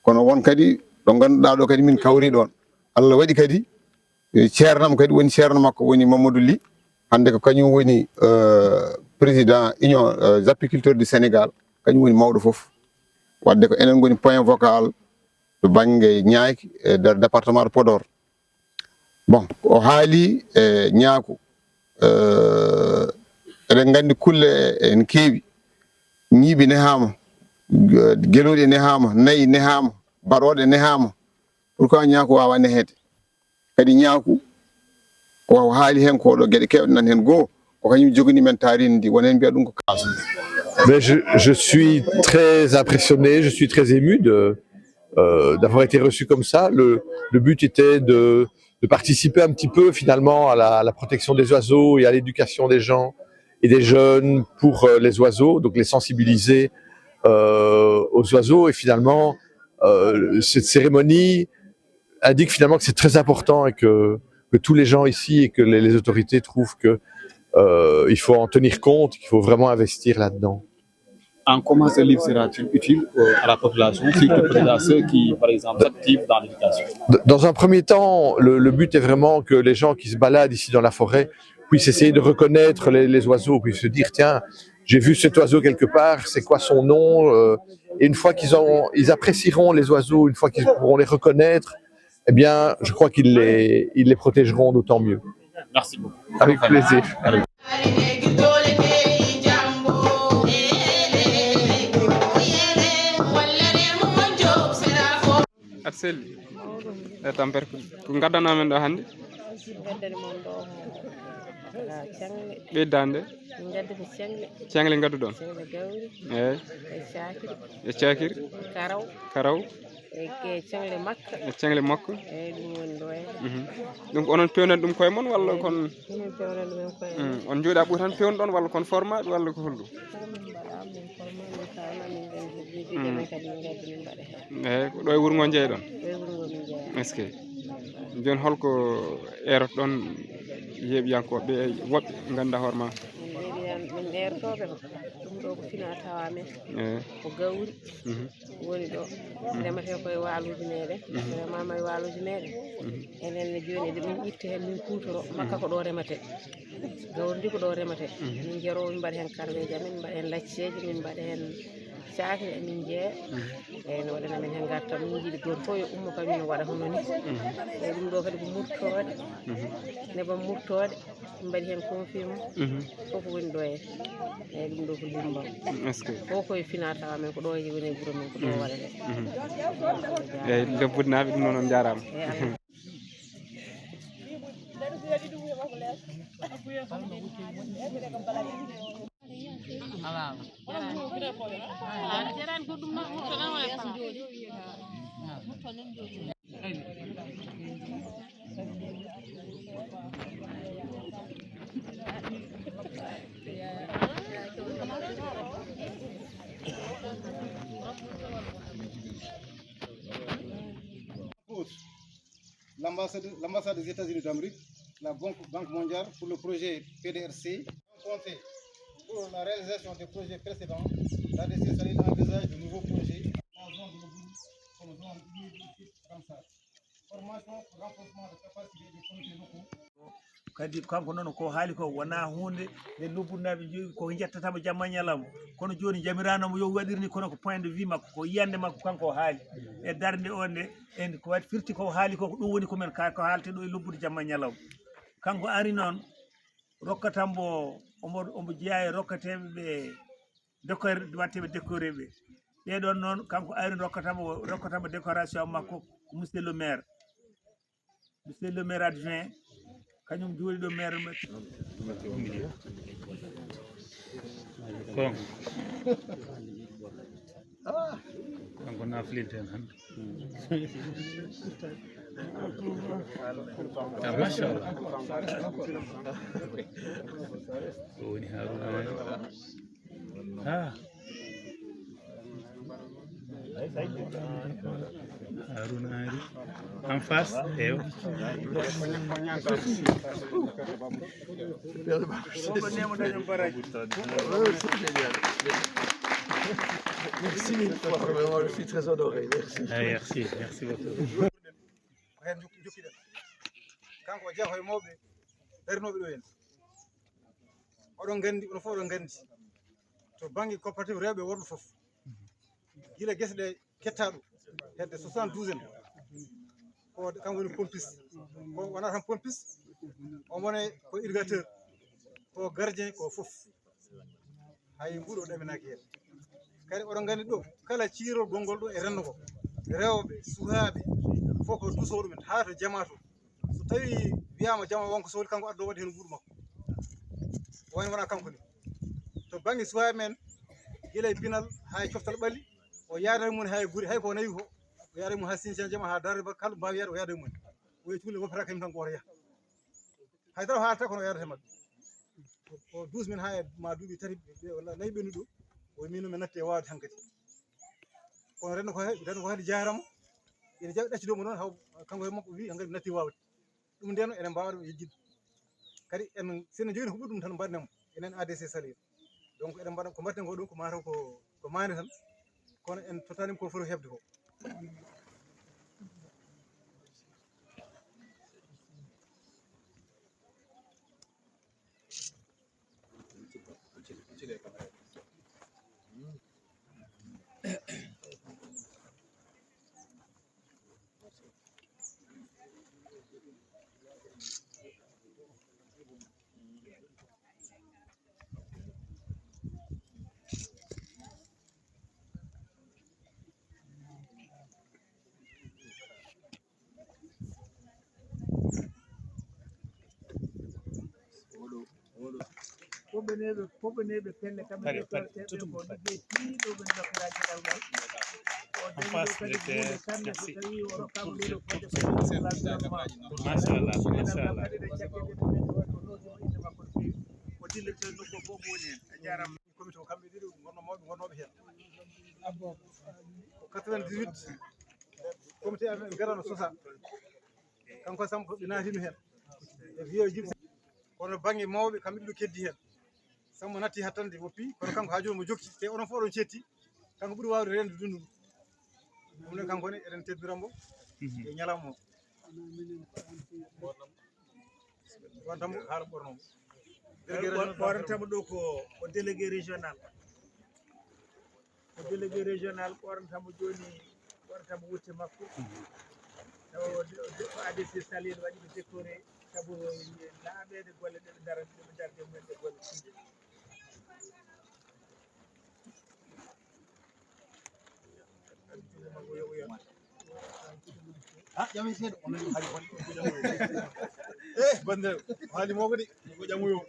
kono won kadi ɗo ganduɗa ɗo kadi min kawri ɗon Allah waɗi kadi ceernam kadi woni ceerno makko woni Mamadou Ly hande ko kañum woni président union des apiculteurs du Sénégal kañum woni mawɗo foof wadde ko enen goni point vocal to banggue ñaaki e nder département de Podor bon o haali e ñaaku eɗen gandi kulle en keewi ñiiɓe nehama geloɗe nehama nayi nehama baɗoɗe nehama pourquoi ñaaku wawa nehede kadi ñaaku ko haali hen ko ɗo gueɗe kewɗe nan hen goho ko kañum jogani men taarine ndi wonen mbiya ɗum ko kasu. Mais je suis très impressionné, je suis très ému d'avoir été reçu comme ça. Le but était de participer un petit peu finalement à la protection des oiseaux et à l'éducation des gens et des jeunes pour les oiseaux, donc les sensibiliser aux oiseaux. Et finalement, cette cérémonie indique finalement que c'est très important et que tous les gens ici et que les autorités trouvent que il faut en tenir compte, qu'il faut vraiment investir là-dedans. En comment ce livre sera-t-il utile à la population, surtout à ceux qui, par exemple, s'activent dans l'éducation? Dans un premier temps, le but est vraiment que les gens qui se baladent ici dans la forêt puissent essayer de reconnaître les oiseaux, puissent se dire, tiens, j'ai vu cet oiseau quelque part, c'est quoi son nom? Et une fois ils apprécieront les oiseaux, une fois qu'ils pourront les reconnaître, eh bien, je crois qu'ils les protégeront d'autant mieux. Merci beaucoup. Avec plaisir. aɗa selli e tampere ko gaddanomen ɗo hannde gaddani mon ɗo cengle ɓeydande gaddi ko cengle gaddu ɗon cengle gawri e cakiri karaw e cengle makka e cengle makko eyyi ɗum woni ɗo donc onon pewnan ɗum koye mon walla kon min pewnan ɗumen koye on jooɗa ɓuuri tan pewnu ɗon walla kon format walla ko holɗum eyyi ko ɗo e wuuro ngo jeeyɗon est ce que joni holko erot ɗon yeeɓiyankoɓe woɓɓe ganda hoore ma min ertoɓe ko ɗum ɗo ko fina tawa men ko gawri woni ɗo remete koye waluji meɗen remama e waluji meɗen enenne joni de min itte hen min kutoro makka ko ɗo remete gawri ndi ko ɗo remete min jero min mbaɗa hen karweji amen min mbaɗa hen lacceji min mbaɗa hen caki emin jeeya eyyi no waɗana men hen garta min jiiɗi goto fof yo ummo kañum no waɗa hono ni eyyi ɗum ɗo kadi ko murtode neɓa murtode min mbaɗi hen confirme fof woni ɗo e eyyi ɗum ɗo ko limbam fof koye fina tawa men ko ɗo woni e wuuro men ko ɗo waɗete eyyi lebbudnaɓe ɗum noon on jarama L'ambassade des États-Unis d'Amérique, la Banque mondiale pour le projet PDRC, compté pour la réalisation des projets précédents. L'ADC Salil envisage de nouveaux projets dans la zone de l'Obouri comme zone Ramsar. Formation pour renforcement de capacité des comités locaux. kadi kanko noon ko haali ko wona hunde nde lobbunaɓe jogi ko jettatamo jamma ñalawma kono joni jamiranamo yo waɗirni kono ko point de vue makko ko yiyande makko kanko haali e darde o nde en ko waɗi firti ko haali ko ɗum woni komen ka ko haalte ɗo e lobbude jamma ñalawma kanko ari noon rokkatambo omo jeeya e rokkateɓe ɓe watteɓe décoré ɓe ɓeɗon noon kanko ari rokkatamo décoration makko ko monsieur le maire adjoint kañum jooɗi ɗo maire kanko naflinte hen hande machallah o woni Haruna Haruna ari en face ewa Merci mille fois, vraiment, je suis très honoré. Merci. Merci beaucoup. hen jokkiɗen kanko o jeeya hoye mawɓe darinoɓe ɗo hen oɗon gandi oɗon fof oɗon gandi to banggue coopérative rewɓe worɓe foof guila guese ɗe kettaɗo hedde 72 en ko kanko woni pompiste ko wona tan pompiste o wone ko irrigateur ko gardien ko foof hay mbuɗo ɗaminaki hen kadi oɗon gandi ɗo kala ciirol gongol ɗo e renndo ko rewɓe suhaaɓe fof ko duso ɗumen haa to jama to so tawi wiyama jama wonko sohli kanko addo waɗi hen mbuɗo makko woni wona kanko ni to banggue suhaaɓe men gila e binal ha e coftal ɓalli o yaadani mum ha e guuri hay ko nawi ko o yaadani mum ha Sinthiane jama ha darde kala mbawi yaade o yaadani mum o ye cuule woppataka him tan ko oto yaha haydara haalata kono o yaadata mabɓe o 12 min ha e ma duuɓi tati nayi ɓennu ɗo o mino min natti e wawde han kadi kono renndo ko hadi jaramo ene jaɓi ɗacci domo noon haw kanko e makko wi hankkadi natti wawde ɗum nden enen mbawa ɗum yejjide kadi en sene jogui ko ɓuri ɗum tan mbaɗnemo enen ADC Salir donc eɗen mbaɗa ko mbatten ko ɗum ko mataw ko mande tan kono en totanima ko foti hebde ko foɓɓaneɓe pelle kamɓe ɗeɗo ko ligguey tiiɗo ɓe nafiraji ɗalngal o dañi kadi hunde sanne so tawi o rokkama ɗeɗo fodde machallah kadi ɗe caggeɗe ɗe neɗɗo waɗi o losima inde makko no fewi o dillete nokku fof woni hen a jarama comité o kamɓe ɗiɗo gonnoɓe hen ko 98 comité amen garano sosa kanko Samba ɓe natino hen e wiyo jibi kono banggue mawɓe kamɓe ɗiɗo keddi hen Samba natti hattande woppi kono kanko ha joni mo jokki te onon fof oɗon cetti kanko ɓuuri wawde rende dunduɗum ɗum ne kankone eɗen teddirambo e ñalawma o wontambo haala ɓornomo ɓorantamo ɗo ko délégué régional ɓorantamo joni ɓorantamo wutte makko taw ko ADC Salir waɗi ɓe décoré saabu laaɓede golle ɗeɓe darde mumen ɗe golle tiiɗe ƴami seeɗa haali bande haali moko de ko ƴamuyo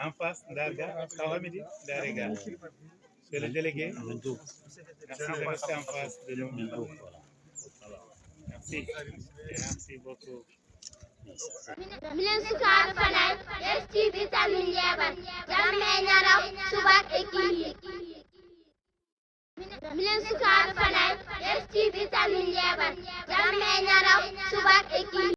en face Darga Kawamidi Darega c'est le délégué merci de rester en face de nous merci beaucoup minen sukaɓe Fanay STV salmin jeeɓat jamme ñaraw subak e kihi minen sukaɓe Fanay